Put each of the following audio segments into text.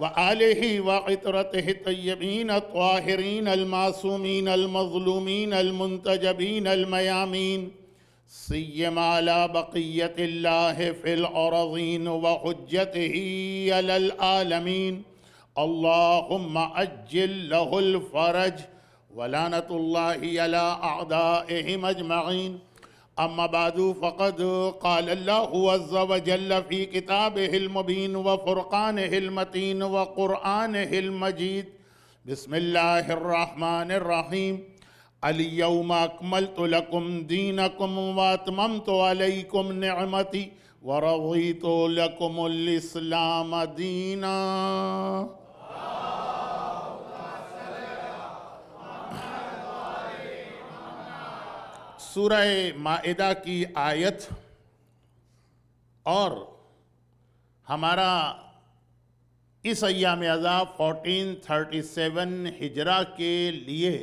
وآلہ وعطرتہ الطیبین الطاہرین المعصومین المظلومین المنتجبین المیامین سیما علی بقیت اللہ فی الارضین وحجتہ علی العالمین اللہم عجل لہ الفرج ولعنت اللہ علی اعدائہم اجمعین اما بعد فقد قال اللہ عز وجل فی کتابہ المبین وفرقانہ المتین وقرآنہ المجید بسم اللہ الرحمن الرحیم اليوم اکملت لکم دینکم واتممت علیکم نعمتی ورضیت لکم الاسلام دینا۔ سورہ مائدہ کی آیت اور ہمارا اس ایام اعزاں 1437 ہجرہ کے لیے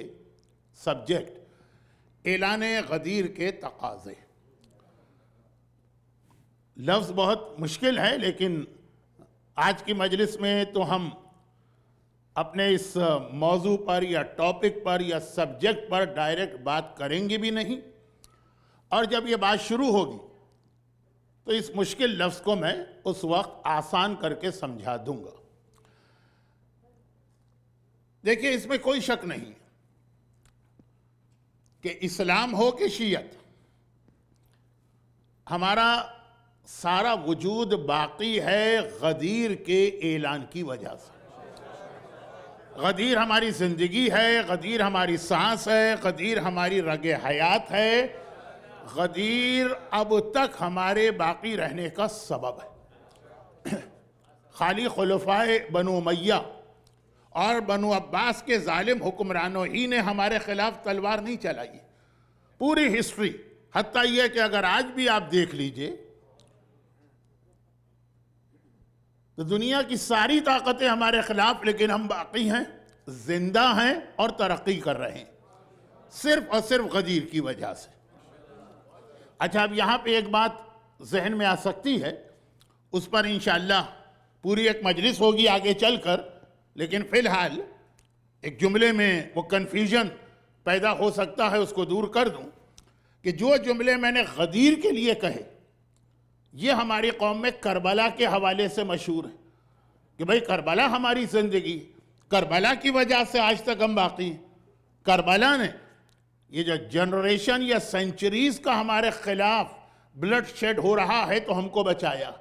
سبجیکٹ اعلان غدیر کے تقاضے۔ لفظ بہت مشکل ہے لیکن آج کی مجلس میں تو ہم اپنے اس موضوع پر یا ٹاپک پر یا سبجیکٹ پر ڈائریکٹ بات کریں گے بھی نہیں، اور جب یہ بات شروع ہوگی تو اس مشکل لفظ کو میں اس وقت آسان کر کے سمجھا دوں گا۔ دیکھیں، اس میں کوئی شک نہیں کہ اسلام ہو کہ شیعت، ہمارا سارا وجود باقی ہے غدیر کے اعلان کی وجہ سے۔ غدیر ہماری زندگی ہے، غدیر ہماری سانس ہے، غدیر ہماری رگ حیات ہے، غدیر اب تک ہمارے باقی رہنے کا سبب ہے۔ خالی خلفائے بنو امیہ اور بنو عباس کے ظالم حکمرانوں ہی نے ہمارے خلاف تلوار نہیں چلائی، پوری ہسٹری، حتیٰ یہ کہ اگر آج بھی آپ دیکھ لیجئے تو دنیا کی ساری طاقتیں ہمارے خلاف، لیکن ہم باقی ہیں، زندہ ہیں اور ترقی کر رہے ہیں، صرف اور صرف غدیر کی وجہ سے۔ اچھا، اب یہاں پہ ایک بات ذہن میں آ سکتی ہے، اس پر انشاءاللہ پوری ایک مجلس ہوگی آگے چل کر، لیکن فی الحال ایک جملے میں وہ کنفیوژن پیدا ہو سکتا ہے، اس کو دور کر دوں کہ جو جملے میں نے غدیر کے لیے کہے یہ ہماری قوم میں کربلا کے حوالے سے مشہور ہے کہ بھئی کربلا ہماری زندگی، کربلا کی وجہ سے آج تک ہم باقی ہیں۔ کربلا نے یہ جو جنریشن یا سینچریز کا ہمارے خلاف بلڈ شیڈ ہو رہا ہے تو ہم کو بچایا،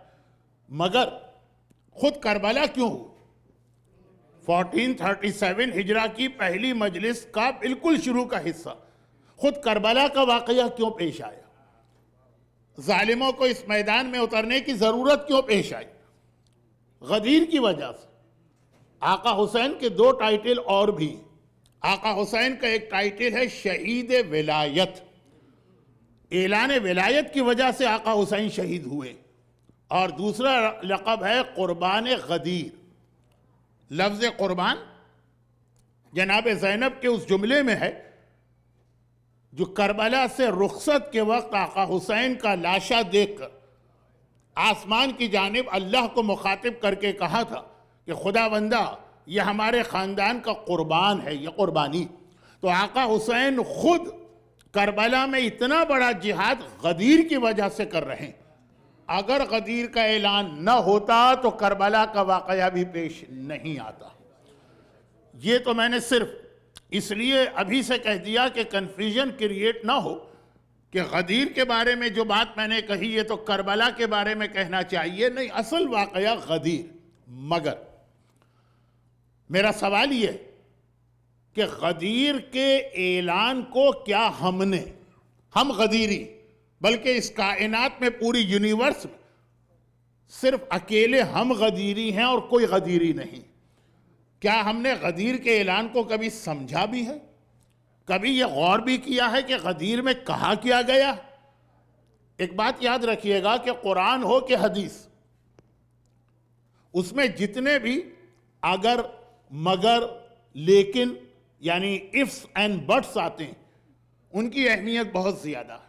مگر خود کربلا کیوں ہو؟ 1437 ہجرہ کی پہلی مجلس کا بالکل شروع کا حصہ، خود کربلا کا واقعہ کیوں پیش آیا؟ ظالموں کو اس میدان میں اترنے کی ضرورت کیوں پیش آئی؟ غدیر کی وجہ سے۔ آقا حسین کے دو ٹائٹل اور بھی۔ آقا حسین کا ایک ٹائٹل ہے شہید ولایت، اعلان ولایت کی وجہ سے آقا حسین شہید ہوئے، اور دوسرا لقب ہے قربان غدیر۔ لفظ قربان جناب زینب کے اس جملے میں ہے جو کربلا سے رخصت کے وقت آقا حسین کا لاشا دیکھ کر آسمان کی جانب اللہ کو مخاطب کر کے کہا تھا کہ خدا بندہ یہ ہمارے خاندان کا قربان ہے، یہ قربانی۔ تو آقا حسین خود کربلا میں اتنا بڑا جہاد غدیر کی وجہ سے کر رہے ہیں۔ اگر غدیر کا اعلان نہ ہوتا تو کربلا کا واقعہ بھی پیش نہیں آتا۔ یہ تو میں نے صرف اس لیے ابھی سے کہہ دیا کہ کنفیوژن کریٹ نہ ہو کہ غدیر کے بارے میں جو بات میں نے کہی ہے تو کربلا کے بارے میں کہنا چاہیے، نہیں، اصل واقعہ غدیر۔ مگر میرا سوال یہ ہے کہ غدیر کے اعلان کو کیا ہم غدیری، بلکہ اس کائنات میں پوری یونیورس میں صرف اکیلے ہم غدیری ہیں اور کوئی غدیری نہیں، کیا ہم نے غدیر کے اعلان کو کبھی سمجھا بھی ہے؟ کبھی یہ غور بھی کیا ہے کہ غدیر میں کہا کیا گیا؟ ایک بات یاد رکھیے گا کہ قرآن ہو کہ حدیث، اس میں جتنے بھی اگر، مگر، لیکن یعنی ifs and buts آتے ہیں، ان کی اہمیت بہت زیادہ ہے۔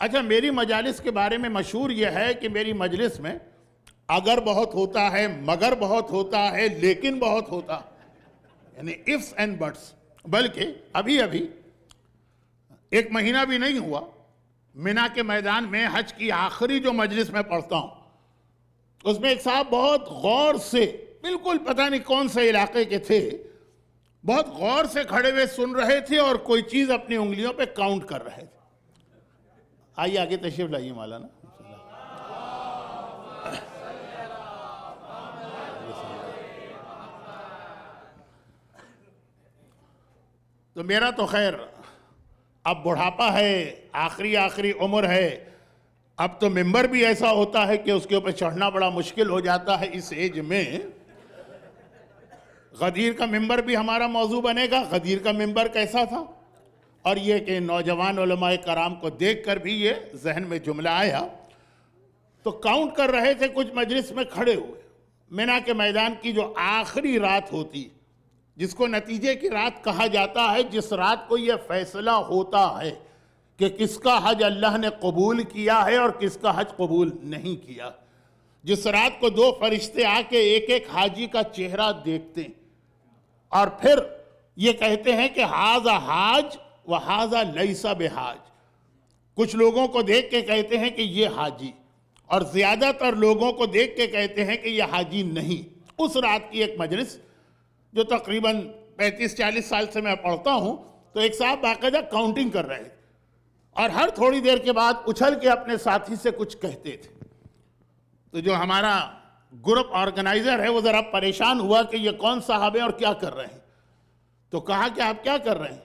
اچھا، میری مجالس کے بارے میں مشہور یہ ہے کہ میری مجلس میں اگر بہت ہوتا ہے، مگر بہت ہوتا ہے، لیکن بہت ہوتا، یعنی ifs and buts. بلکہ ابھی ایک مہینہ بھی نہیں ہوا، مینا کے میدان میں حج کی آخری جو مجلس میں پڑھتا ہوں، اس میں ایک صاحب بہت غور سے، بالکل پتہ نہیں کون سے علاقے کے تھے، بہت غور سے کھڑے ہوئے سن رہے تھے اور کوئی چیز اپنی انگلیوں پہ کاؤنٹ کر رہے تھے. آئیے آگے تشریف لائیے مولانا. تو میرا تو خیر اب بڑھاپا ہے، آخری عمر ہے، اب تو ممبر بھی ایسا ہوتا ہے کہ اس کے اوپر چڑھنا بڑا مشکل ہو جاتا ہے اس ایج میں. غدیر کا ممبر بھی ہمارا موضوع بنے گا. غدیر کا ممبر کیسا تھا، اور یہ کہ نوجوان علماء کرام کو دیکھ کر بھی یہ ذہن میں جملہ آیا. تو کاؤنٹ کر رہے تھے کچھ مجلس میں کھڑے ہوئے. مینا کے میدان کی جو آخری رات ہوتی، جس کو نتیجے کی رات کہا جاتا ہے، جس رات کو یہ فیصلہ ہوتا ہے کہ کس کا حج اللہ نے قبول کیا ہے اور کس کا حج قبول نہیں کیا، جس رات کو دو فرشتے آ کے ایک ایک حاجی کا چہرہ دیکھتے ہیں اور پھر یہ کہتے ہیں کہ ہاذا حاج و ہاذا لیس بحاج. کچھ لوگوں کو دیکھ کے کہتے ہیں کہ یہ حاجی، اور زیادہ تر لوگوں کو دیکھ کے کہتے ہیں کہ یہ حاجی نہیں. اس رات کی ایک مجلس جو تقریباً 35-40 سال سے میں پڑھتا ہوں، تو ایک صاحب باقاعدہ کاؤنٹنگ کر رہے تھے اور ہر تھوڑی دیر کے بعد اچھل کے اپنے ساتھی سے کچھ کہتے تھے. تو جو ہمارا گروپ آرگنائزر ہے وہ ذرا پریشان ہوا کہ یہ کون صاحب ہیں اور کیا کر رہے ہیں. تو کہا کہ آپ کیا کر رہے ہیں؟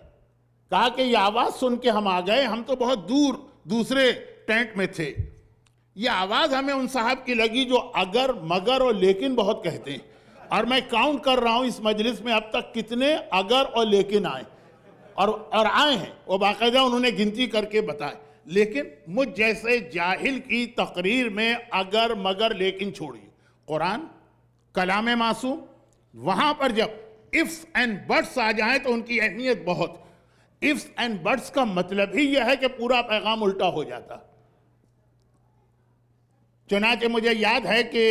کہا کہ یہ آواز سن کے ہم آ گئے، ہم تو بہت دور دوسرے ٹینٹ میں تھے. یہ آواز ہمیں ان صاحب کی لگی جو اگر، مگر اور لیکن بہت کہتے ہیں، اور میں کاؤنٹ کر رہا ہوں اس مجلس میں اب تک کتنے اگر اور لیکن آئے اور آئے ہیں. وہ باقاعدہ انہوں نے گنتی کر کے بتائے. لیکن مجھ جیسے جاہل کی تقریر میں اگر، مگر، لیکن چھوڑیے. قرآن کلام معصوم، وہاں پر جب ifs and buts آ جائیں تو ان کی اہمیت بہت. ifs and buts کا مطلب ہی یہ ہے کہ پورا پیغام الٹا ہو جاتا. چنانچہ مجھے یاد ہے کہ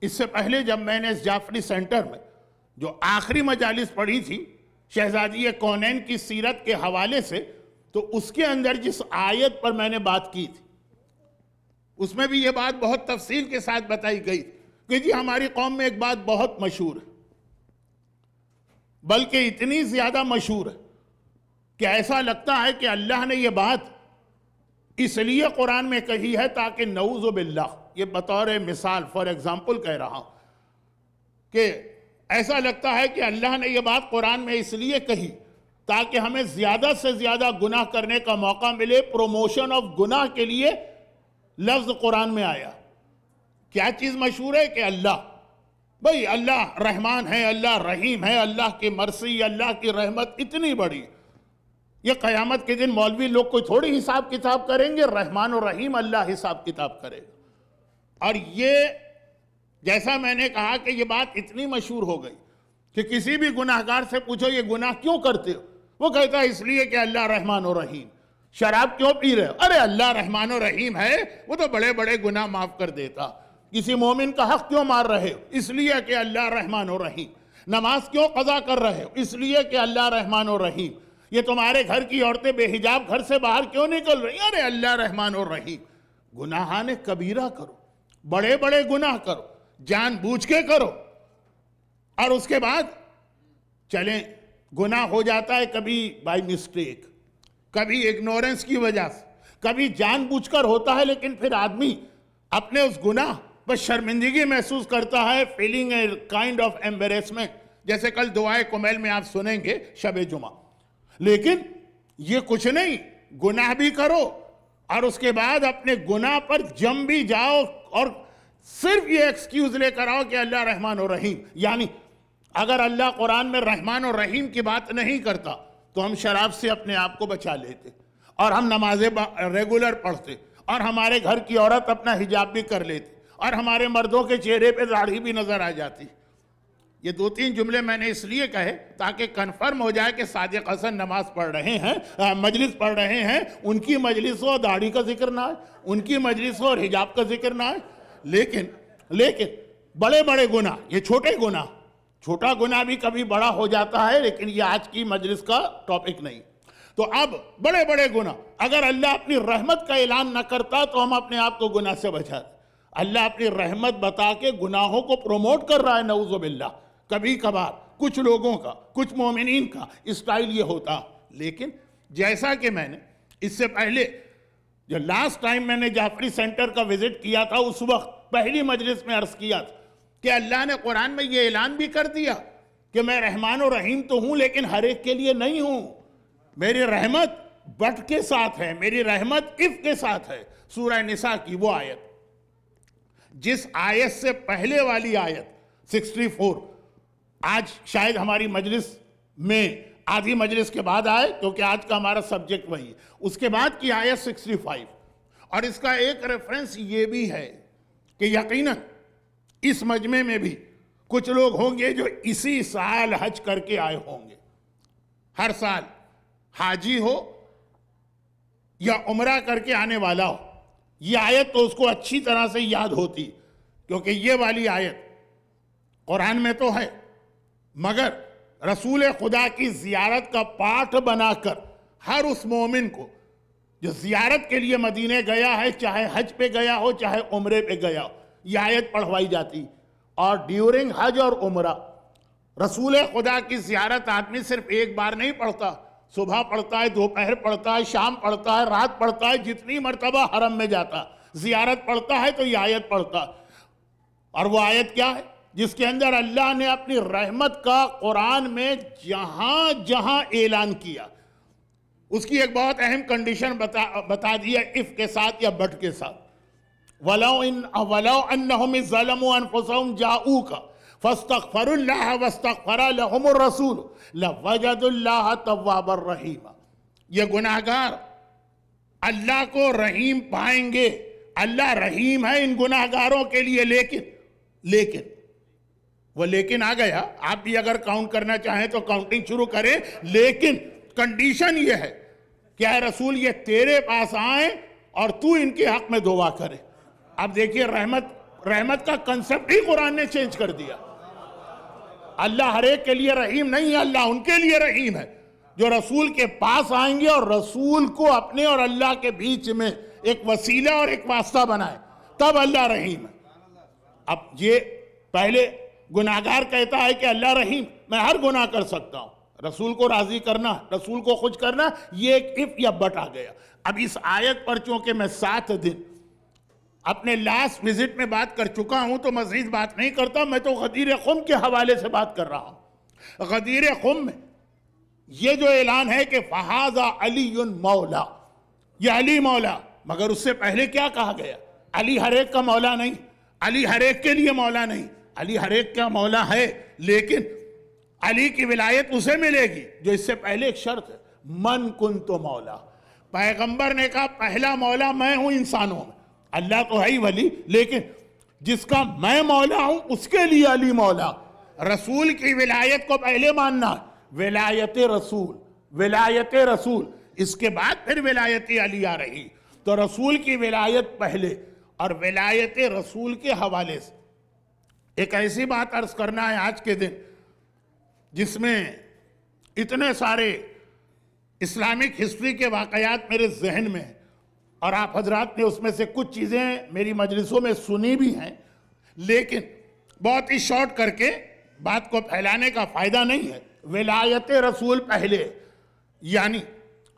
اس سے پہلے جب میں نے اس جعفری سینٹر میں جو آخری مجالس پڑھی تھی شہزادی کونین کی سیرت کے حوالے سے، تو اس کے اندر جس آیت پر میں نے بات کی تھی، اس میں بھی یہ بات بہت تفصیل کے ساتھ بتائی گئی کہ جی ہماری قوم میں ایک بات بہت مشہور ہے، بلکہ اتنی زیادہ مشہور ہے کہ ایسا لگتا ہے کہ اللہ نے یہ بات اس لیے قرآن میں کہی ہے تاکہ نعوذ باللہ، یہ بطور مثال فار ایگزامپل کہہ رہا ہوں، کہ ایسا لگتا ہے کہ اللہ نے یہ بات قرآن میں اس لیے کہی تاکہ ہمیں زیادہ سے زیادہ گناہ کرنے کا موقع ملے. پروموشن آف گناہ کے لیے لفظ قرآن میں آیا. کیا چیز مشہور ہے کہ اللہ، بھئی اللہ رحمان ہے، اللہ رحیم ہے، اللہ کی مرسی، اللہ کی رحمت اتنی بڑی. یہ قیامت کے دن مولوی لوگ کوئی تھوڑی حساب کتاب کریں گے، رحمان و رحیم اللہ حساب کتاب کرے گا. اور یہ جیسا میں نے کہا کہ یہ بات اتنی مشہور ہو گئی کہ کسی بھی گناہگار سے پوچھو یہ گناہ کیوں کرتے ہو، وہ کہتا ہے اس لیے کہ اللہ رحمان و رحیم. شراب کیوں پی رہے ہو؟ ارے اللہ رحمان و رحیم ہے، وہ تو بڑے بڑے گناہ معاف کر دیتا. کسی مومن کا حق کیوں مار رہے ہو؟ اس لیے کہ اللہ رحمان و رحیم. نماز کیوں قضا کر رہے ہو؟ اس لیے کہ اللہ رحمان و رحیم. یہ تمہارے گھر کی عورتیں بے حجاب گھر سے باہر کیوں نکل رہی؟ ارے اللہ رحمان و رحیم. گناہان کبیرہ کرو، بڑے بڑے گناہ کرو، جان بوجھ کے کرو، اور اس کے بعد چلیں گناہ ہو جاتا ہے کبھی بائی مسٹیک، کبھی اگنورنس کی وجہ سے، کبھی جان بوجھ کر ہوتا ہے، لیکن پھر آدمی اپنے اس گناہ پر شرمندگی محسوس کرتا ہے، فیلنگ اے کائنڈ آف ایمبیریسمنٹ، جیسے کل دعائے کمیل میں آپ سنیں گے شب جمعہ. لیکن یہ کچھ نہیں، گناہ بھی کرو اور اس کے بعد اپنے گناہ پر جم بھی جاؤ اور صرف یہ ایکسکیوز لے کر آؤ کہ اللہ رحمان و رحیم. یعنی اگر اللہ قرآن میں رحمان و رحیم کی بات نہیں کرتا تو ہم شراب سے اپنے آپ کو بچا لیتے اور ہم نمازیں ریگولر پڑھتے اور ہمارے گھر کی عورت اپنا حجاب بھی کر لیتی اور ہمارے مردوں کے چہرے پہ داڑھی بھی نظر آ جاتی. یہ 2-3 جملے میں نے اس لیے کہے تاکہ کنفرم ہو جائے کہ صادق حسن نماز پڑھ رہے ہیں، مجلس پڑھ رہے ہیں، ان کی مجلس ہو داڑھی کا ذکر نہ ہے، ان کی مجلس ہو اور حجاب کا ذکر نہ ہے. لیکن لیکن بڑے بڑے گناہ، یہ چھوٹے گناہ، چھوٹا گناہ بھی کبھی بڑا ہو جاتا ہے، لیکن یہ آج کی مجلس کا ٹاپک نہیں۔ تو اب بڑے بڑے گناہ، اگر اللہ اپنی رحمت کا اعلان نہ کرتا تو ہم اپنے آپ کو گناہ سے بچاتے۔ اللہ اپنی رحمت بتا کے گناہوں کو پروموٹ کر رہا ہے، نعوذ باللہ۔ کبھی کبھار کچھ لوگوں کا، کچھ مومنین کا اسٹائل یہ ہوتا، لیکن جیسا کہ میں نے اس سے پہلے جو لاسٹ ٹائم میں نے جعفری سینٹر کا وزٹ کیا تھا، اس وقت پہلی مجلس میں عرض کیا تھا کہ اللہ نے قرآن میں یہ اعلان بھی کر دیا کہ میں رحمان و رحیم تو ہوں، لیکن ہر ایک کے لیے نہیں ہوں۔ میری رحمت بٹ کے ساتھ ہے، میری رحمت اف کے ساتھ ہے۔ سورہ نساء کی وہ آیت، جس آیت سے پہلے والی آیت 64 آج شاید ہماری مجلس میں آدھی مجلس کے بعد آئے، کیونکہ آج کا ہمارا سبجیکٹ وہی ہے۔ اس کے بعد کی آیت 65، اور اس کا ایک ریفرنس یہ بھی ہے کہ یقیناً اس مجمع میں بھی کچھ لوگ ہوں گے جو اسی سال حج کر کے آئے ہوں گے۔ ہر سال حاجی ہو یا عمرہ کر کے آنے والا ہو، یہ آیت تو اس کو اچھی طرح سے یاد ہوتی، کیونکہ یہ والی آیت قرآن میں تو ہے، مگر رسول خدا کی زیارت کا پارٹ بنا کر ہر اس مومن کو جو زیارت کے لیے مدینے گیا ہے، چاہے حج پہ گیا ہو چاہے عمرے پہ گیا ہو، یہ آیت پڑھوائی جاتی۔ اور ڈیورنگ حج اور عمرہ رسول خدا کی زیارت آدمی صرف ایک بار نہیں پڑھتا، صبح پڑھتا ہے، دوپہر پڑھتا ہے، شام پڑھتا ہے، رات پڑھتا ہے، جتنی مرتبہ حرم میں جاتا زیارت پڑھتا ہے تو یہ آیت پڑھتا۔ اور وہ آیت کیا ہے؟ جس کے اندر اللہ نے اپنی رحمت کا قرآن میں جہاں جہاں اعلان کیا، اس کی ایک بہت اہم کنڈیشن بتا دیا، اف کے ساتھ یا بٹ کے ساتھ۔ وَلَوْ أَنَّهُمْ إِذْ ظَلَمُوا أَنفُسَهُمْ جَاءُوكَ فَاسْتَغْفَرُوا اللَّهَ وَاسْتَغْفَرَ لَهُمُ الرَّسُولُ لَوَجَدُوا اللَّهَ تَوَّابًا رَحِيمًا۔ یہ گناہگار اللہ کو رحیم پائیں گے، اللہ رحیم ہے ان گناہگاروں کے لیے، لیکن وہ لیکن آ گیا، آپ بھی اگر کاؤنٹ کرنا چاہیں تو کاؤنٹنگ شروع کریں، لیکن کنڈیشن یہ ہے کہ اے رسول یہ تیرے پاس آئیں اور تو ان کے حق میں دعا کرے۔ اب دیکھیے رحمت کا کنسپٹ ہی قرآن نے چینج کر دیا۔ اللہ ہر ایک کے لیے رحیم نہیں ہے، اللہ ان کے لیے رحیم ہے جو رسول کے پاس آئیں گے اور رسول کو اپنے اور اللہ کے بیچ میں ایک وسیلہ اور ایک واسطہ بنائے، تب اللہ رحیم ہے۔ اب یہ پہلے گناہگار کہتا ہے کہ اللہ رحیم، میں ہر گناہ کر سکتا ہوں، رسول کو راضی کرنا، رسول کو خوش کرنا، یہ ایک اف یا بٹ آ گیا۔ اب اس آیت پر چونکہ میں 7 دن اپنے لاسٹ وزٹ میں بات کر چکا ہوں تو مزید بات نہیں کرتا، میں تو غدیر خم کے حوالے سے بات کر رہا ہوں۔ غدیر خم میں یہ جو اعلان ہے کہ فَهَذَا عَلِيٌّ مولا، یہ علی مولا، مگر اس سے پہلے کیا کہا گیا؟ علی ہر ایک کا مولا نہیں، علی ہر ایک کے لیے مولا نہیں، علی ہر ایک کا مولا ہے، لیکن علی کی ولایت اسے ملے گی جو اس سے پہلے ایک شرط ہے، من کنت مولا۔ پیغمبر نے کہا پہلا مولا میں ہوں انسانوں میں، اللہ تو ہے ہی ولی، لیکن جس کا میں مولا ہوں اس کے لیے علی مولا۔ رسول کی ولایت کو پہلے ماننا، ولایت رسول، اس کے بعد پھر ولایت علی آ رہی، تو رسول کی ولایت پہلے اور ولایت رسول کے حوالے سے ایک ایسی بات عرض کرنا ہے آج کے دن جس میں اتنے سارے اسلامک ہسٹری کے واقعات میرے ذہن میں ہیں، اور آپ حضرات نے اس میں سے کچھ چیزیں میری مجلسوں میں سنی بھی ہیں، لیکن بہت ہی شارٹ کر کے بات کو پھیلانے کا فائدہ نہیں ہے۔ ولایت رسول پہلے، یعنی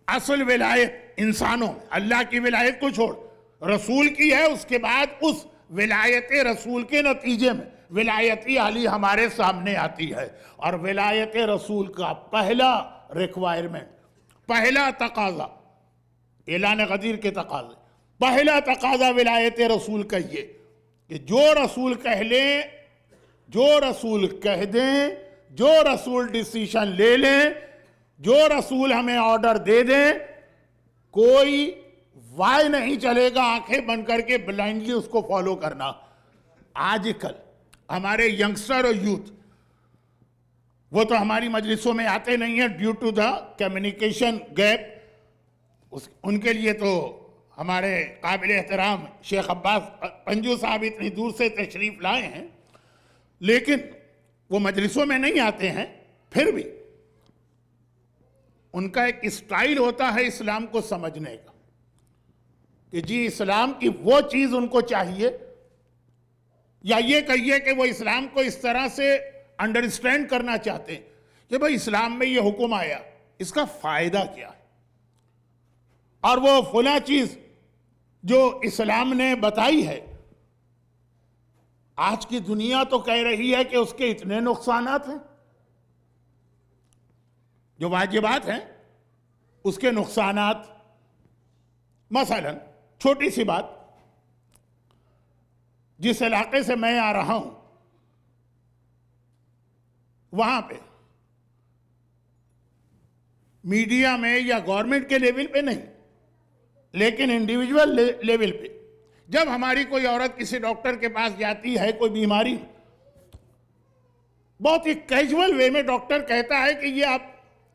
اصل ولایت انسانوں میں، اللہ کی ولایت کو چھوڑ رسول کی ہے، اس کے بعد اس ولایت رسول کے نتیجے میں ولایت علی ہمارے سامنے آتی ہے، اور ولایت رسول کا پہلا ریکوائرمنٹ، پہلا تقاضا، اعلان غدیر کے تقاضے، پہلا تقاضا ولایت رسول کا یہ کہ جو رسول کہہ لیں، جو رسول کہہ دیں، جو رسول ڈیسیشن لے لیں، جو رسول ہمیں آرڈر دے دیں، کوئی وائے نہیں چلے گا آنکھیں بند کر کے بلائنڈلی اس کو فالو کرنا۔ آج کل ہمارے ینگسٹر اور یوتھ وہ تو ہماری مجلسوں میں آتے نہیں ہیں due to the communication gap, ان کے لیے تو ہمارے قابل احترام شیخ عباس پنجو صاحب اتنی دور سے تشریف لائے ہیں، لیکن وہ مجلسوں میں نہیں آتے ہیں، پھر بھی ان کا ایک اسٹائل ہوتا ہے اسلام کو سمجھنے کا کہ جی اسلام کی وہ چیز ان کو چاہیے، یا یہ کہیے کہ وہ اسلام کو اس طرح سے انڈرسٹینڈ کرنا چاہتے ہیں کہ بھئی اسلام میں یہ حکم آیا، اس کا فائدہ کیا ہے، اور وہ فلاں چیز جو اسلام نے بتائی ہے آج کی دنیا تو کہہ رہی ہے کہ اس کے اتنے نقصانات ہیں، جو واجبات ہیں اس کے نقصانات. مثلا چھوٹی سی بات، جس علاقے سے میں آ رہا ہوں وہاں پہ میڈیا میں یا گورنمنٹ کے لیول پہ نہیں لیکن انڈیویجول لیول پہ جب ہماری کوئی عورت کسی ڈاکٹر کے پاس جاتی ہے کوئی بیماری، بہت ہی کیجول وے میں ڈاکٹر کہتا ہے کہ یہ آپ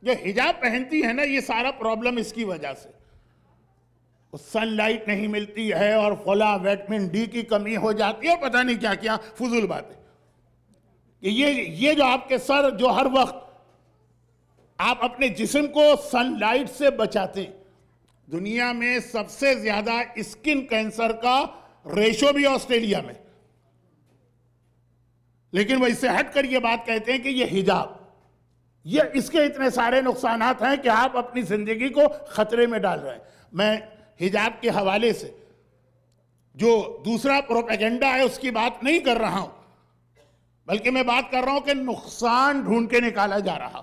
جو حجاب پہنتی ہے نا یہ سارا پرابلم اس کی وجہ سے، سن لائٹ نہیں ملتی ہے اور فلاں وٹامن ڈی کی کمی ہو جاتی ہے، پتہ نہیں کیا کیا فضول باتیں. یہ جو آپ کے سر جو ہر وقت آپ اپنے جسم کو سن لائٹ سے بچاتے ہیں، دنیا میں سب سے زیادہ اسکن کینسر کا ریشو بھی آسٹریلیا میں، لیکن وہ اس سے ہٹ کر یہ بات کہتے ہیں کہ یہ حجاب، یہ اس کے اتنے سارے نقصانات ہیں کہ آپ اپنی زندگی کو خطرے میں ڈال رہے ہیں. میں حجاب کے حوالے سے جو دوسرا پروپیگنڈا ہے اس کی بات نہیں کر رہا ہوں، بلکہ میں بات کر رہا ہوں کہ نقصان ڈھونڈ کے نکالا جا رہا.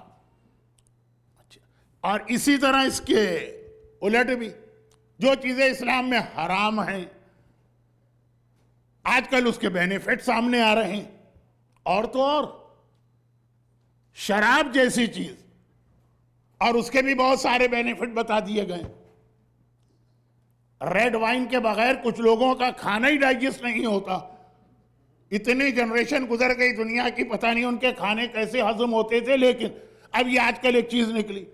اور اسی طرح اس کے الٹ بھی جو چیزیں اسلام میں حرام ہیں آج کل اس کے بینیفٹ سامنے آ رہے ہیں. اور تو اور شراب جیسی چیز، اور اس کے بھی بہت سارے بینیفٹ بتا دیے گئے. ریڈ وائن کے بغیر کچھ لوگوں کا کھانا ہی ڈائجسٹ نہیں ہوتا. اتنی جنریشن گزر گئی دنیا کی، پتہ نہیں ان کے کھانے کیسے ہضم ہوتے تھے. لیکن اب یہ آج کل ایک چیز نکلی،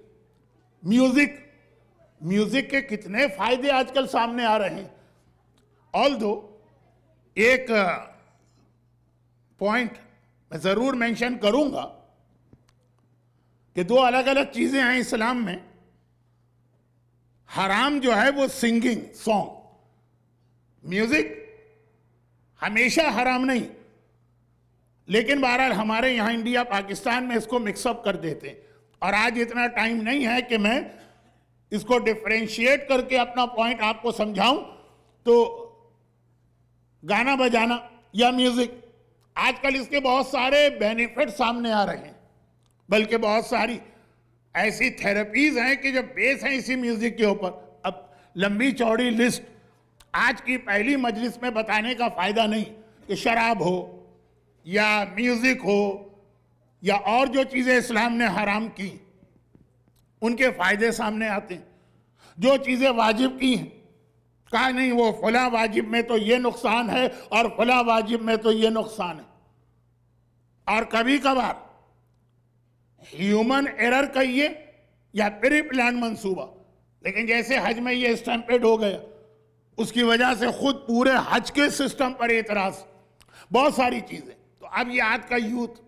میوزک کے کتنے فائدے آج کل سامنے آ رہے ہیں. آلدو ایک پوائنٹ میں ضرور مینشن کروں گا کہ دو الگ الگ چیزیں ہیں اسلام میں. حرام جو ہے وہ سنگنگ سانگ، میوزک ہمیشہ حرام نہیں، لیکن بہرحال ہمارے یہاں انڈیا پاکستان میں اس کو مکس اپ کر دیتے ہیں. اور آج اتنا ٹائم نہیں ہے کہ میں اس کو ڈیفرینشیٹ کر کے اپنا پوائنٹ آپ کو سمجھاؤں. تو گانا بجانا یا میوزک آج کل اس کے بہت سارے بینیفٹ سامنے آ رہے ہیں، بلکہ بہت ساری ایسی تھیراپیز ہیں کہ جو بیس ہیں اسی میوزک کے اوپر. اب لمبی چوڑی لسٹ آج کی پہلی مجلس میں بتانے کا فائدہ نہیں کہ شراب ہو یا میوزک ہو یا اور جو چیزیں اسلام نے حرام کی ان کے فائدے سامنے آتے ہیں. جو چیزیں واجب کی ہیں کہا نہیں وہ فلاں واجب میں تو یہ نقصان ہے اور فلاں واجب میں تو یہ نقصان ہے. اور کبھی کبھار ہیومن ایرر کہیے یا پری پلان منصوبہ، لیکن جیسے حج میں یہ اسٹمپیڈ ہو گیا اس کی وجہ سے خود پورے حج کے سسٹم پر اعتراض، بہت ساری چیزیں. تو اب یہ آج کا یوتھ،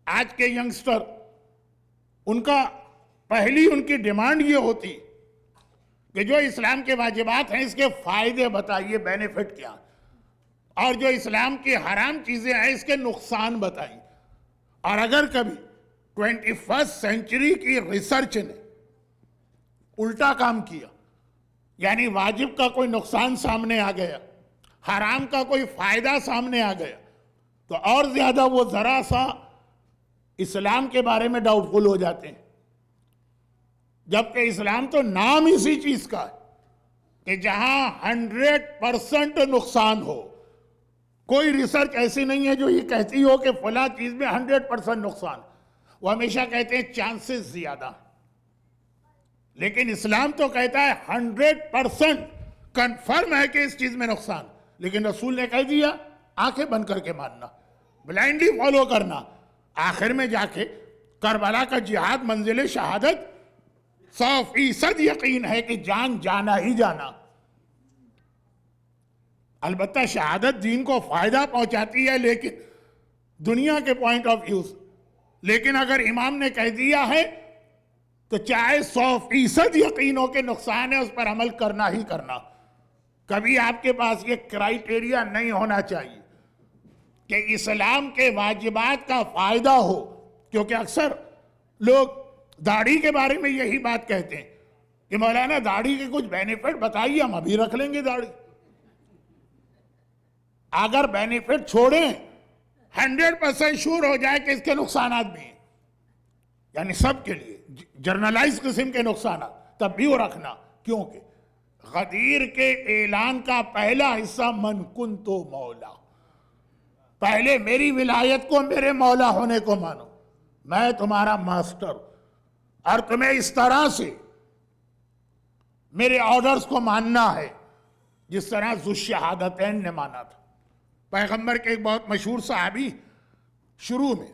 آج کے ینگسٹر، ان کا پہلی ان کی ڈیمانڈ یہ ہوتی کہ جو اسلام کے واجبات ہیں اس کے فائدے بتائیے، بینیفٹ کیا، اور جو اسلام کی حرام چیزیں ہیں اس کے نقصان بتائیے. اور اگر کبھی 21 سینچری کی ریسرچ نے الٹا کام کیا، یعنی واجب کا کوئی نقصان سامنے آ گیا، حرام کا کوئی فائدہ سامنے آ گیا، تو اور زیادہ وہ ذرا سا اسلام کے بارے میں ڈاؤٹ فل ہو جاتے ہیں. جبکہ اسلام تو نام اسی چیز کا ہے کہ جہاں 100% نقصان ہو. کوئی ریسرچ ایسی نہیں ہے جو یہ کہتی ہو کہ فلاں چیز میں 100% نقصان. وہ ہمیشہ کہتے ہیں چانسز زیادہ، لیکن اسلام تو کہتا ہے 100% کنفرم ہے کہ اس چیز میں نقصان. لیکن رسول نے کہہ دیا آنکھیں بند کر کے ماننا، بلائنڈلی فالو کرنا. آخر میں جا کے کربلا کا جہاد منزل شہادت 100% یقین ہے کہ جان جانا ہی جانا. البتہ شہادت دین کو فائدہ پہنچاتی ہے لیکن دنیا کے پوائنٹ آف ویو سے، لیکن اگر امام نے کہہ دیا ہے تو چاہے 100% یقین ہو کہ نقصان ہے، اس پر عمل کرنا ہی کرنا۔ کبھی آپ کے پاس یہ کرائیٹیریا نہیں ہونا چاہیے کہ اسلام کے واجبات کا فائدہ ہو، کیونکہ اکثر لوگ داڑھی کے بارے میں یہی بات کہتے ہیں کہ مولانا داڑھی کے کچھ بینیفٹ بتائیے، ہم ابھی رکھ لیں گے داڑھی۔ اگر بینیفٹ چھوڑیں 100% شور ہو جائے کہ اس کے نقصانات بھی ہیں، یعنی سب کے لیے جرنلائز قسم کے نقصانات، تب بھی وہ رکھنا، کیونکہ غدیر کے اعلان کا پہلا حصہ من کنتو مولا، پہلے میری ولایت کو میرے مولا ہونے کو مانو، میں تمہارا ماسٹر ہوں، اور تمہیں اس طرح سے میرے آرڈرز کو ماننا ہے جس طرح ذو الشہادتین نے مانا تھا۔ پیغمبر کے ایک بہت مشہور صحابی، شروع میں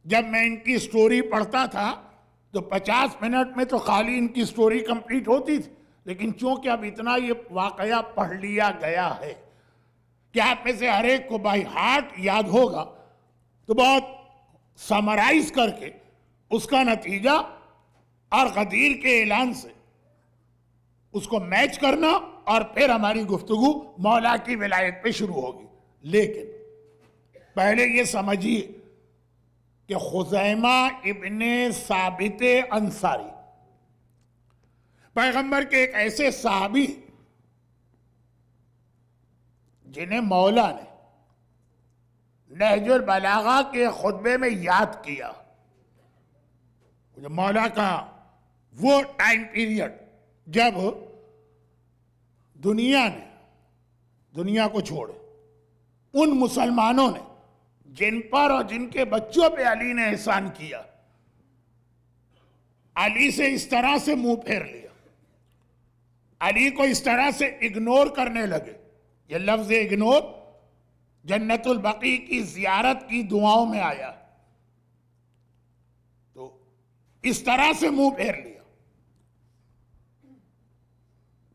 جب میں ان کی سٹوری پڑھتا تھا تو 50 منٹ میں تو خالی ان کی سٹوری کمپلیٹ ہوتی تھی، لیکن چونکہ اب اتنا یہ واقعہ پڑھ لیا گیا ہے کہ آپ میں سے ہر ایک کو بائی ہارٹ یاد ہوگا، تو بہت سمرائز کر کے اس کا نتیجہ اور غدیر کے اعلان سے اس کو میچ کرنا، اور پھر ہماری گفتگو مولا کی ولایت پہ شروع ہوگی۔ لیکن پہلے یہ سمجھیے کہ خزیمہ ابن ثابت انصاری پیغمبر کے ایک ایسے صحابی جنہیں مولا نے نہج البلاغہ کے خطبے میں یاد کیا، مولا کا وہ ٹائم پیریڈ جب دنیا کو چھوڑے ان مسلمانوں نے جن پر اور جن کے بچوں پہ علی نے احسان کیا، علی سے اس طرح سے منہ پھیر لیا، علی کو اس طرح سے اگنور کرنے لگے۔ یہ لفظ اگنور جنت البقیع کی زیارت کی دعاؤں میں آیا، تو اس طرح سے منہ پھیر لیا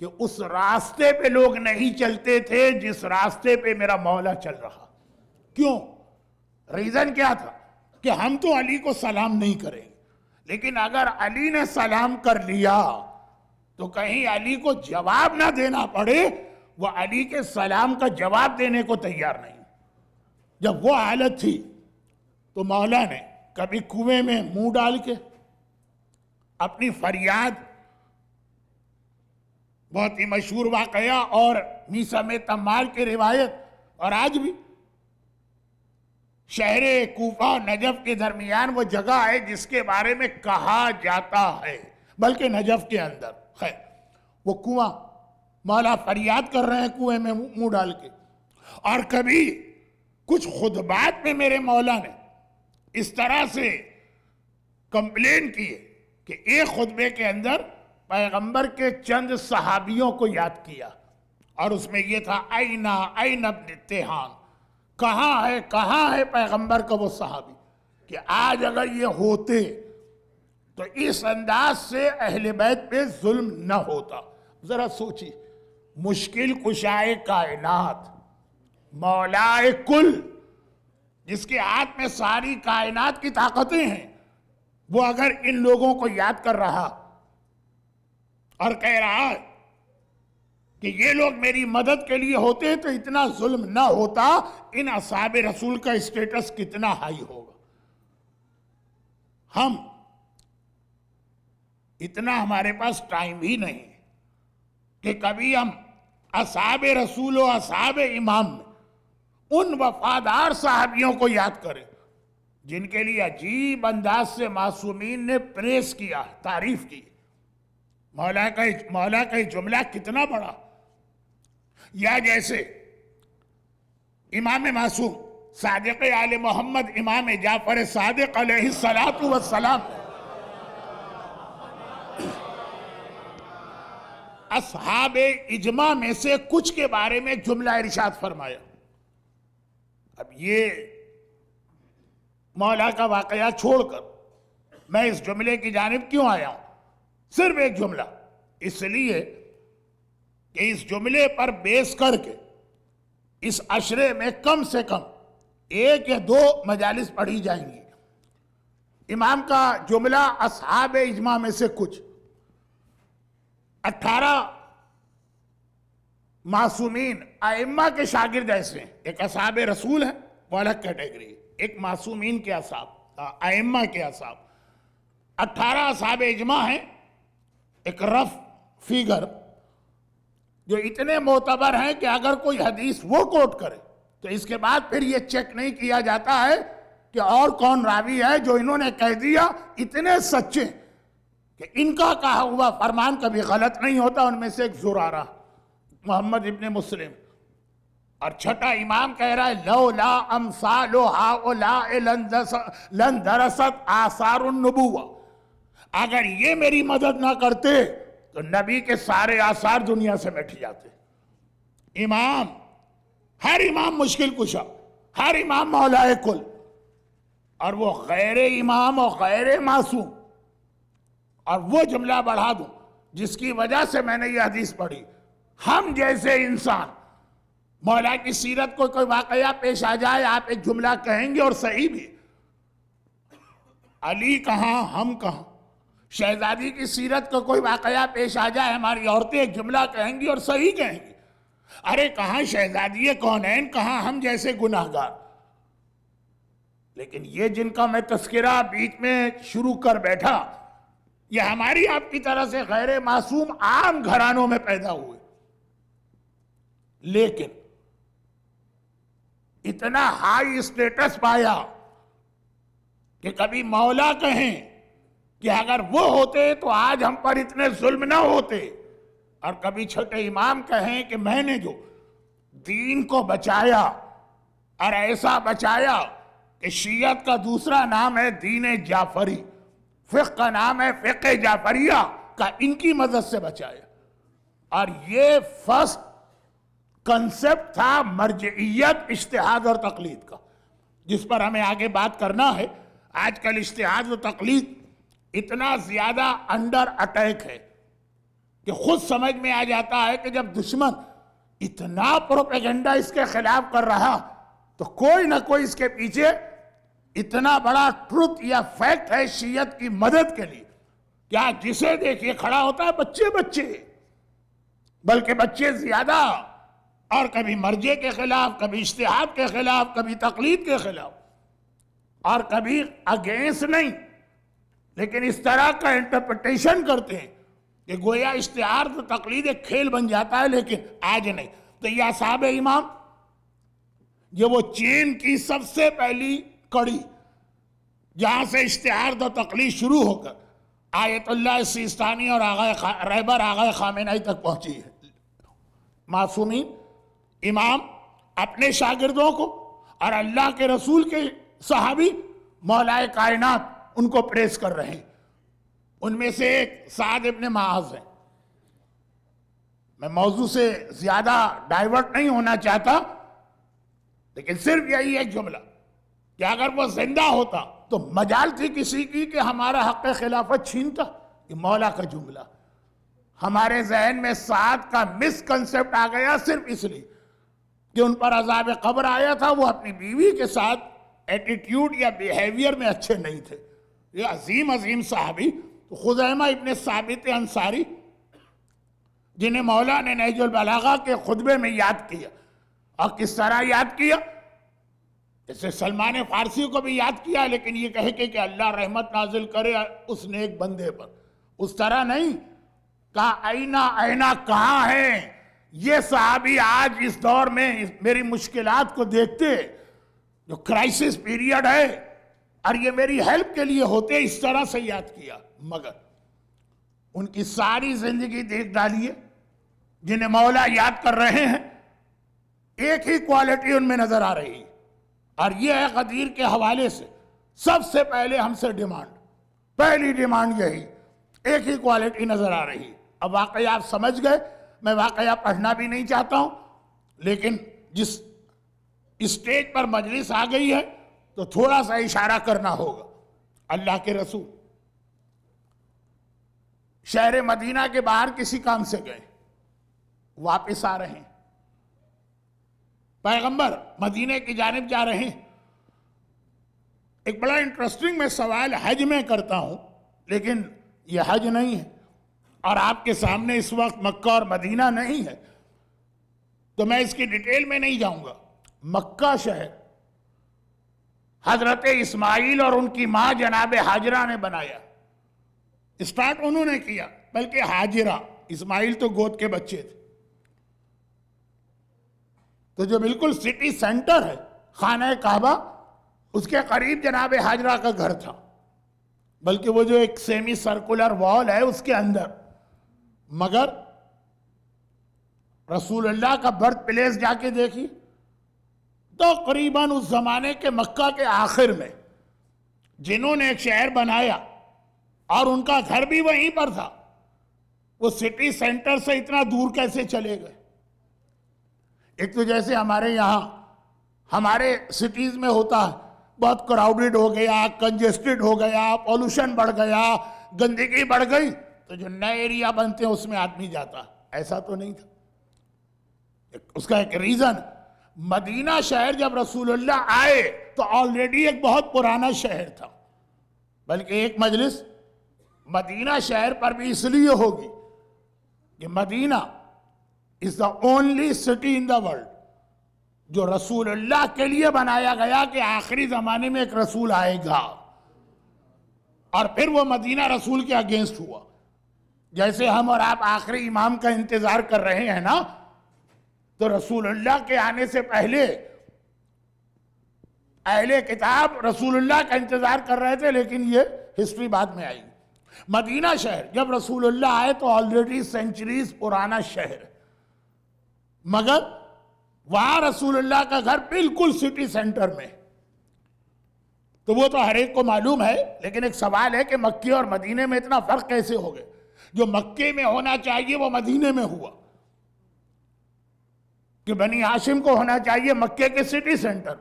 کہ اس راستے پہ لوگ نہیں چلتے تھے جس راستے پہ میرا مولا چل رہا۔ کیوں؟ ریزن کیا تھا کہ ہم تو علی کو سلام نہیں کریں گے، لیکن اگر علی نے سلام کر لیا تو کہیں علی کو جواب نہ دینا پڑے، وہ علی کے سلام کا جواب دینے کو تیار نہیں۔ جب وہ حالت تھی تو مولا نے کبھی کنویں میں منہ ڈال کے اپنی فریاد، بہت ہی مشہور واقعہ اور میسم تمال کی روایت، اور آج بھی شہر کوفہ اور نجف کے درمیان وہ جگہ ہے جس کے بارے میں کہا جاتا ہے، بلکہ نجف کے اندر، خیر وہ کنواں، مولا فریاد کر رہے ہیں کنویں میں منہ ڈال کے، اور کبھی کچھ خطبات میں میرے مولا نے اس طرح سے کمپلین کیے کہ ایک خطبے کے اندر پیغمبر کے چند صحابیوں کو یاد کیا، اور اس میں یہ تھا این ابن تیہان، کہاں ہے پیغمبر کا وہ صحابی، کہ آج اگر یہ ہوتے تو اس انداز سے اہل بیت پہ ظلم نہ ہوتا۔ ذرا سوچی، مشکل کشائے کائنات، مولائے کل، جس کے ہاتھ میں ساری کائنات کی طاقتیں ہیں، وہ اگر ان لوگوں کو یاد کر رہا اور کہہ رہا ہے کہ یہ لوگ میری مدد کے لیے ہوتے تو اتنا ظلم نہ ہوتا، ان اصحاب رسول کا اسٹیٹس کتنا ہائی ہوگا۔ اتنا ہمارے پاس ٹائم ہی نہیں کہ کبھی ہم اصحاب رسول و اصحاب امام میں ان وفادار صحابیوں کو یاد کریں جن کے لیے عجیب انداز سے معصومین نے پریس کیا، تعریف کی۔ مولا کا جملہ کتنا بڑا، یا جیسے امام معصوم صادق آل محمد امام جعفر صادق علیہ السلام اصحاب اجماع میں سے کچھ کے بارے میں جملہ ارشاد فرمایا۔ اب یہ مولا کا واقعہ چھوڑ کر میں اس جملے کی جانب کیوں آیا ہوں؟ صرف ایک جملہ، اس لیے کہ اس جملے پر بیس کر کے اس عشرے میں کم سے کم 1 یا 2 مجالس پڑھی جائیں گی۔ امام کا جملہ اصحاب اجماع میں سے کچھ 18 معصومین ائمہ کے شاگرد ایسے ہیں، ایک اصحاب رسول ہیں وہ الگ کیٹیگری، ایک معصومین کے اصحاب ائمہ کے اصحاب، 18 اصحاب اجماع ہیں، ایک رف فیگر جو اتنے معتبر ہیں کہ اگر کوئی حدیث وہ کوٹ کرے تو اس کے بعد پھر یہ چیک نہیں کیا جاتا ہے کہ اور کون راوی ہے جو انہوں نے کہہ دیا، اتنے سچے کہ ان کا کہا ہوا فرمان کبھی غلط نہیں ہوتا۔ ان میں سے ایک زرارہ محمد ابن مسلم، اور چھٹا امام کہہ رہا ہے لولا امثال ہؤلاء لندرست آثار النبوہ، اگر یہ میری مدد نہ کرتے تو نبی کے سارے آثار دنیا سے مٹ جاتے۔ امام، ہر امام مشکل کشا، ہر امام مولا کل، اور وہ غیر امام اور غیر معصوم۔ اور وہ جملہ بڑھا دوں جس کی وجہ سے میں نے یہ حدیث پڑھی، ہم جیسے انسان مولا کی سیرت کو کوئی واقعہ پیش آ جائے، آپ ایک جملہ کہیں گے اور صحیح بھی، علی کہاں ہم کہاں، شہزادی کی سیرت کو کوئی واقعہ پیش آ جائے، ہماری عورتیں ایک جملہ کہیں گی اور صحیح کہیں گی، ارے کہاں شہزادی کونین، کہاں ہم جیسے گناہگار۔ لیکن یہ جن کا میں تذکرہ بیچ میں شروع کر بیٹھا، یہ ہماری آپ کی طرح سے غیر معصوم عام گھرانوں میں پیدا ہوئے، لیکن اتنا ہائی اسٹیٹس پایا کہ کبھی مولا کہیں کہ اگر وہ ہوتے تو آج ہم پر اتنے ظلم نہ ہوتے، اور کبھی چھوٹے امام کہیں کہ میں نے جو دین کو بچایا اور ایسا بچایا کہ شیعت کا دوسرا نام ہے دین جعفری، فقہ کا نام ہے فقہ جعفریہ کا، ان کی مدد سے بچایا۔ اور یہ فرسٹ کنسپٹ تھا مرجعیت، اجتہاد اور تقلید کا، جس پر ہمیں آگے بات کرنا ہے۔ آج کل اجتہاد و تقلید اتنا زیادہ انڈر اٹیک ہے کہ خود سمجھ میں آ جاتا ہے کہ جب دشمن اتنا پروپیگنڈا اس کے خلاف کر رہا تو کوئی نہ کوئی اس کے پیچھے اتنا بڑا ٹروت یا فیکٹ ہے شیعت کی مدد کے لیے، کیا جسے دیکھیے کھڑا ہوتا ہے بچے بلکہ بچے زیادہ، اور کبھی مرجع کے خلاف، کبھی اجتہاد کے خلاف، کبھی تقلید کے خلاف، اور کبھی اگینسٹ نہیں، لیکن اس طرح کا انٹرپریٹیشن کرتے ہیں کہ گویا اجتہاد و تقلید ایک کھیل بن جاتا ہے، لیکن آج نہیں۔ تو یہ اصحاب امام، یہ وہ چین کی سب سے پہلی کڑی جہاں سے اجتہاد و تقلید شروع ہو کر آیت اللہ سیستانی اور رہبر آغا خامنہئی تک پہنچی ہے۔ معصومین امام اپنے شاگردوں کو اور اللہ کے رسول کے صحابی مولا کائنات ان کو پریس کر رہے ہیں۔ ان میں سے ایک سعد ابن معاذ ہے۔ میں موضوع سے زیادہ ڈائیورٹ نہیں ہونا چاہتا، لیکن صرف یہی ایک جملہ کہ اگر وہ زندہ ہوتا تو مجال تھی کسی کی کہ ہمارا حق خلافت چھینتا، یہ مولا کا جملہ۔ ہمارے ذہن میں سعد کا مس کنسپٹ آ گیا صرف اس لیے کہ ان پر عذاب قبر آیا تھا، وہ اپنی بیوی کے ساتھ ایٹیٹیوڈ یا بیہیویئر میں اچھے نہیں تھے۔ یہ عظیم صحابی خزیمہ ابن ثابت انصاری، جنہیں مولا نے نہج البلاغہ کے خطبے میں یاد کیا، اور کس طرح یاد کیا؟ جیسے سلمان فارسی کو بھی یاد کیا، لیکن یہ کہے کہ اللہ رحمت نازل کرے اس نیک بندے پر، اس طرح نہیں کہا اینا کہاں ہیں یہ صحابی آج اس دور میں میری مشکلات کو دیکھتے، جو کرائسس پیریڈ ہے اور یہ میری ہیلپ کے لیے ہوتے، اس طرح سے یاد کیا۔ مگر ان کی ساری زندگی دیکھ ڈالیے، جنہیں مولا یاد کر رہے ہیں، ایک ہی کوالٹی ان میں نظر آ رہی ہے، اور یہ ہے غدیر کے حوالے سے سب سے پہلے ہم سے ڈیمانڈ، پہلی ڈیمانڈ یہی، ایک ہی کوالٹی نظر آ رہی ہے۔ اب واقعہ آپ سمجھ گئے، میں واقعہ پڑھنا بھی نہیں چاہتا ہوں، لیکن جس اسٹیج پر مجلس آ گئی ہے تو تھوڑا سا اشارہ کرنا ہوگا۔ اللہ کے رسول شہر مدینہ کے باہر کسی کام سے گئے، واپس آ رہے ہیں، پیغمبر مدینے کی جانب جا رہے ہیں. ایک بڑا انٹرسٹنگ میں سوال حج میں کرتا ہوں، لیکن یہ حج نہیں ہے اور آپ کے سامنے اس وقت مکہ اور مدینہ نہیں ہے، تو میں اس کی ڈیٹیل میں نہیں جاؤں گا. مکہ شہر حضرت اسماعیل اور ان کی ماں جناب ہاجرہ نے بنایا. اسٹارٹ انہوں نے کیا، بلکہ ہاجرہ، اسماعیل تو گود کے بچے تھے. تو جو بالکل سٹی سینٹر ہے خانہ کعبہ، اس کے قریب جناب ہاجرہ کا گھر تھا، بلکہ وہ جو ایک سیمی سرکولر وال ہے اس کے اندر. مگر رسول اللہ کا برتھ پلیس جا کے دیکھی تو قریباً اس زمانے کے مکہ کے آخر میں جنہوں نے ایک شہر بنایا اور ان کا گھر بھی وہیں پر تھا، وہ سٹی سینٹر سے اتنا دور کیسے چلے گئے؟ ایک تو جیسے ہمارے یہاں ہمارے سٹیز میں ہوتا ہے، بہت کراؤڈڈ ہو گیا، کنجسٹڈ ہو گیا، پولوشن بڑھ گیا، گندگی بڑھ گئی، تو جو نئے ایریا بنتے ہیں اس میں آدمی جاتا. ایسا تو نہیں تھا. اس کا ایک ریزن، مدینہ شہر جب رسول اللہ آئے تو آلریڈی ایک بہت پرانا شہر تھا. بلکہ ایک مجلس مدینہ شہر پر بھی اس لیے ہوگی کہ مدینہ is the only city in the world جو رسول اللہ کے لیے بنایا گیا کہ آخری زمانے میں ایک رسول آئے گا، اور پھر وہ مدینہ رسول کے اگینسٹ ہوا. جیسے ہم اور آپ آخری امام کا انتظار کر رہے ہیں نا، تو رسول اللہ کے آنے سے پہلے اہل کتاب رسول اللہ کا انتظار کر رہے تھے، لیکن یہ ہسٹری بعد میں آئی. مدینہ شہر جب رسول اللہ آئے تو آلریڈی سینچریز پرانا شہر، مگر وہاں رسول اللہ کا گھر بالکل سٹی سینٹر میں. تو وہ تو ہر ایک کو معلوم ہے، لیکن ایک سوال ہے کہ مکے اور مدینے میں اتنا فرق کیسے ہو گئے؟ جو مکے میں ہونا چاہیے وہ مدینے میں ہوا، کہ بنی ہاشم کو ہونا چاہیے مکے کے سٹی سینٹر،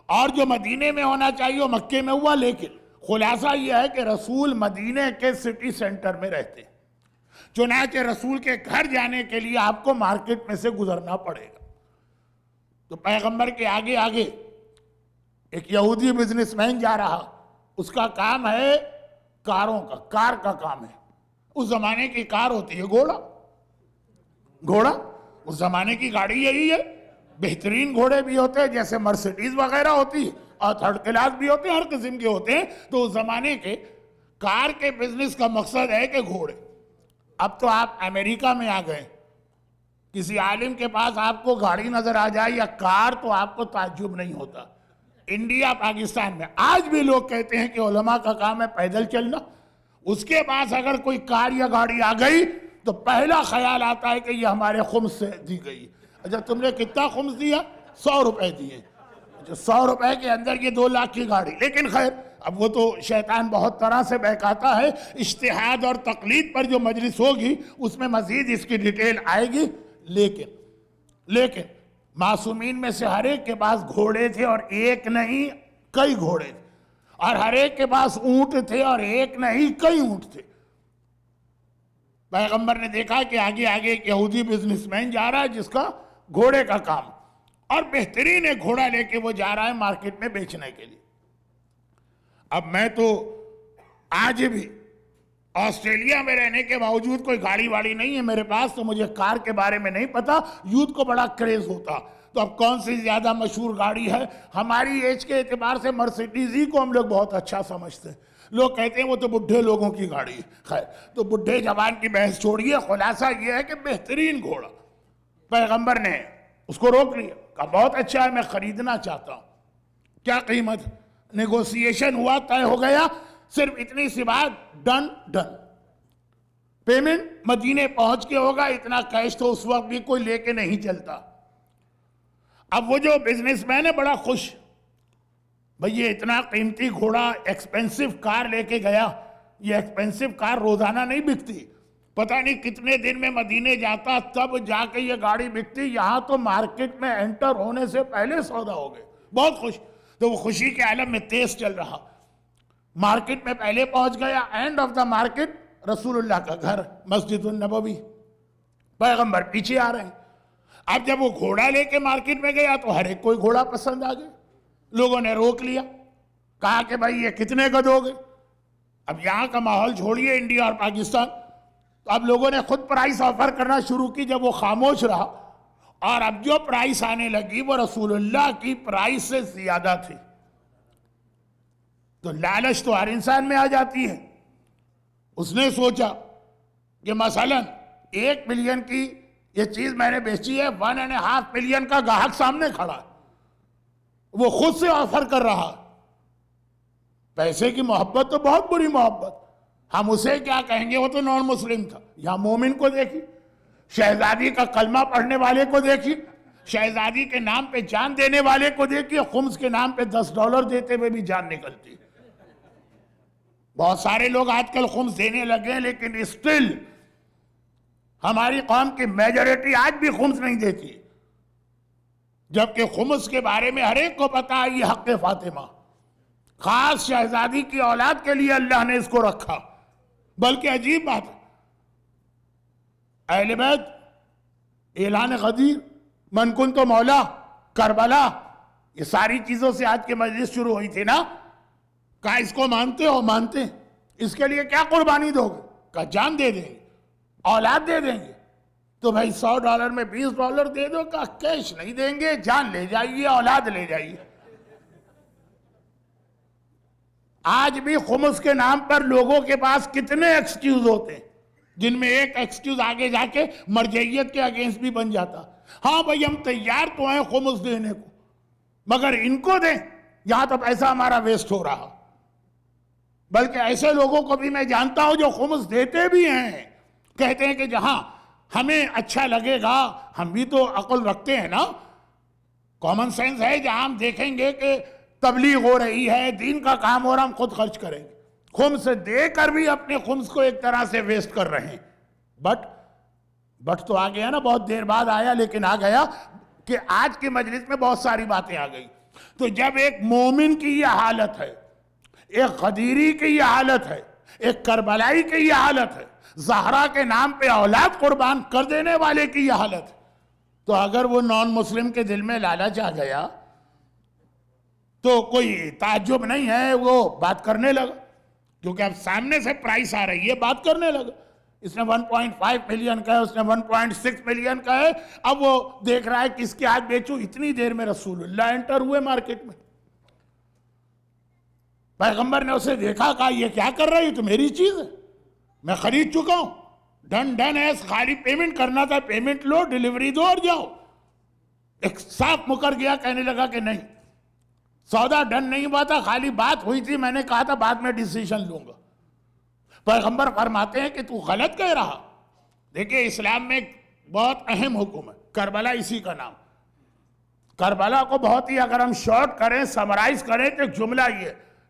اور جو مدینے میں ہونا چاہیے وہ مکے میں ہوا. لیکن خلاصہ یہ ہے کہ رسول مدینے کے سٹی سینٹر میں رہتے ہیں، چنانچہ رسول کے گھر جانے کے لیے آپ کو مارکیٹ میں سے گزرنا پڑے گا. تو پیغمبر کے آگے آگے ایک یہودی بزنس مین جا رہا، اس کا کام ہے کاروں کا، کار کا کام ہے. اس زمانے کی کار ہوتی ہے گھوڑا، اس زمانے کی گاڑی یہی ہے. بہترین گھوڑے بھی ہوتے ہیں جیسے مرسیڈیز وغیرہ ہوتی ہے، اور تھرڈ کلاس بھی ہوتے ہیں، ہر قسم کے ہوتے ہیں. تو اس زمانے کے کار کے بزنس کا مقصد ہے کہ گھوڑے. اب تو آپ امریکہ میں آ گئے، کسی عالم کے پاس آپ کو گاڑی نظر آ جائے یا کار تو آپ کو تعجب نہیں ہوتا. انڈیا پاکستان میں آج بھی لوگ کہتے ہیں کہ علماء کا کام ہے پیدل چلنا. اس کے پاس اگر کوئی کار یا گاڑی آ گئی تو پہلا خیال آتا ہے کہ یہ ہمارے خمس سے دی گئی. اچھا تم نے کتنا خمس دیا؟ 100 روپے دیے. 100 روپے کے اندر یہ 2 لاکھ کی گاڑی. لیکن خیر اب وہ تو شیطان بہت طرح سے بہکاتا ہے. اجتہاد اور تقلید پر جو مجلس ہوگی اس میں مزید اس کی ڈیٹیل آئے گی. لیکن معصومین میں سے ہر ایک کے پاس گھوڑے تھے، اور ایک نہیں کئی گھوڑے تھے. اور ہر ایک کے پاس اونٹ تھے، اور ایک نہیں کئی اونٹ تھے. پیغمبر نے دیکھا کہ آگے آگے ایک یہودی بزنس مین جا رہا ہے جس کا گھوڑے کا کام، اور بہترین ایک گھوڑا لے کے وہ جا رہا ہے مارکیٹ میں بیچنے کے لیے. اب میں تو آج بھی آسٹریلیا میں رہنے کے باوجود کوئی گاڑی واڑی نہیں ہے میرے پاس، تو مجھے کار کے بارے میں نہیں پتا. یوتھ کو بڑا کریز ہوتا. تو اب کون سی زیادہ مشہور گاڑی ہے؟ ہماری ایج کے اعتبار سے مرسیڈیز ہی کو ہم لوگ بہت اچھا سمجھتے ہیں. لوگ کہتے ہیں وہ تو بڈھے لوگوں کی گاڑی ہے. خیر تو بڈھے جوان کی بحث چھوڑیے، خلاصہ یہ ہے کہ بہترین گھوڑا. پیغمبر نے اس کو روک لیا، کہا بہت اچھا ہے، میں خریدنا چاہتا ہوں. کیا قیمت؟ نیگوسیشن ہوا، طے ہو گیا، صرف اتنی سی بات، ڈن. پیمنٹ مدینے پہنچ کے ہوگا. اتنا کیش تو اس وقت بھی کوئی لے کے نہیں چلتا. اب وہ جو بزنس مین ہے بڑا خوش، بھئی یہ اتنا قیمتی گھوڑا، ایکسپینسو کار لے کے گیا. یہ ایکسپینسو کار روزانہ نہیں بکتی، پتہ نہیں کتنے دن میں مدینے جاتا تب جا کے یہ گاڑی بکتی. یہاں تو مارکیٹ میں انٹر ہونے سے پہلے سودا ہو گئے. بہت خوش. تو وہ خوشی کے عالم میں تیز چل رہا، مارکیٹ میں پہلے پہنچ گیا. اینڈ آف دا مارکیٹ رسول اللہ کا گھر، مسجد النبوی. پیغمبر پیچھے آ رہے ہیں. اب جب وہ گھوڑا لے کے مارکیٹ میں گیا تو ہر ایک کوئی گھوڑا پسند آ گیا، لوگوں نے روک لیا، کہا کہ بھائی یہ کتنے کا دو گے؟ اب یہاں کا ماحول چھوڑیے انڈیا اور پاکستان، تو اب لوگوں نے خود پرائس آفر کرنا شروع کی جب وہ خاموش رہا، اور اب جو پرائس آنے لگی وہ رسول اللہ کی پرائس سے زیادہ تھی۔ تو لالچ تو ہر انسان میں آ جاتی ہے۔ اس نے سوچا کہ مثلا 1 ملین کی یہ چیز میں نے بیچی ہے، 1.5 ملین کا گاہک سامنے کھڑا ہے، وہ خود سے آفر کر رہا۔ پیسے کی محبت تو بہت بری محبت، ہم اسے کیا کہیں گے، وہ تو نان مسلم تھا۔ یہاں مومن کو دیکھی، شہزادی کا کلمہ پڑھنے والے کو دیکھی، شہزادی کے نام پہ جان دینے والے کو دیکھی، خمس کے نام پہ $10 دیتے ہوئے بھی جان نکلتی۔ بہت سارے لوگ آج کل خمس دینے لگے ہیں، لیکن اسٹل ہماری قوم کی میجورٹی آج بھی خمس نہیں دیتی، جبکہ خمس کے بارے میں ہر ایک کو پتا ہے یہ حق فاطمہ، خاص شہزادی کی اولاد کے لیے اللہ نے اس کو رکھا۔ بلکہ عجیب بات ہے، اہل بیت اعلان غدیر، من کنت مولا، کربلا، یہ ساری چیزوں سے آج کی مجلس شروع ہوئی تھی نا۔ کہا اس کو مانتے ہو؟ مانتے ہیں۔ اس کے لیے کیا قربانی دو گے؟ کہا جان دے دیں گے، اولاد دے دیں گے۔ تو بھائی $100 میں $20 دے دو، کہا کیش نہیں دیں گے، جان لے جائیے، اولاد لے جائیے۔ آج بھی خمس کے نام پر لوگوں کے پاس کتنے ایکسکیوز ہوتے ہیں، جن میں ایک ایکسکیوز آگے جا کے مرجعیت کے اگینسٹ بھی بن جاتا۔ ہاں بھائی ہم تیار تو ہیں خمس دینے کو، مگر ان کو دیں، یہاں تو پیسہ ہمارا ویسٹ ہو رہا۔ بلکہ ایسے لوگوں کو بھی میں جانتا ہوں جو خمس دیتے بھی ہیں، کہتے ہیں کہ جہاں ہمیں اچھا لگے گا، ہم بھی تو عقل رکھتے ہیں نا، کامن سینس ہے، جہاں ہم دیکھیں گے کہ تبلیغ ہو رہی ہے، دین کا کام ہو رہا، ہم خود خرچ کریں گے۔ خمس دے کر بھی اپنے خمس کو ایک طرح سے ویسٹ کر رہے ہیں۔ بٹ تو آ گیا نا، بہت دیر بعد آیا لیکن آ گیا کہ آج کی مجلس میں بہت ساری باتیں آ گئی۔ تو جب ایک مومن کی یہ حالت ہے، ایک غدیری کی یہ حالت ہے، ایک کربلائی کی یہ حالت ہے، زہرا کے نام پہ اولاد قربان کر دینے والے کی یہ حالت ہے، تو اگر وہ نان مسلم کے دل میں لالچ آ گیا تو کوئی تعجب نہیں ہے، وہ بات کرنے لگا، کیونکہ اب سامنے سے پرائس آ رہی ہے، بات کرنے لگا۔ اس نے 1.5 ملین کا ہے، اس نے 1.6 ملین کا ہے، اب وہ دیکھ رہا ہے کس کے ہاتھ بیچوں۔ اتنی دیر میں رسول اللہ انٹر ہوئے مارکیٹ میں، پیغمبر نے اسے دیکھا، کہا یہ کیا کر رہا ہے، یہ تو میری چیز ہے، میں خرید چکا ہوں، ڈن ہے، خالی پیمنٹ کرنا تھا، پیمنٹ لو، ڈیلیوری دو اور جاؤ۔ ایک صاف مکر گیا، کہنے لگا کہ نہیں، سودا ڈن نہیں ہوا تھا، خالی بات ہوئی تھی، میں نے کہا تھا بعد میں ڈیسیشن لوں گا۔ پیغمبر فرماتے ہیں کہ تو غلط کہہ رہا۔ دیکھیں اسلام میں ایک بہت اہم حکم ہے، کربلا اسی کا نام۔ کربلا کو بہت ہی اگر ہم شارٹ کریں، سمرائز کریں تو ایک جملہ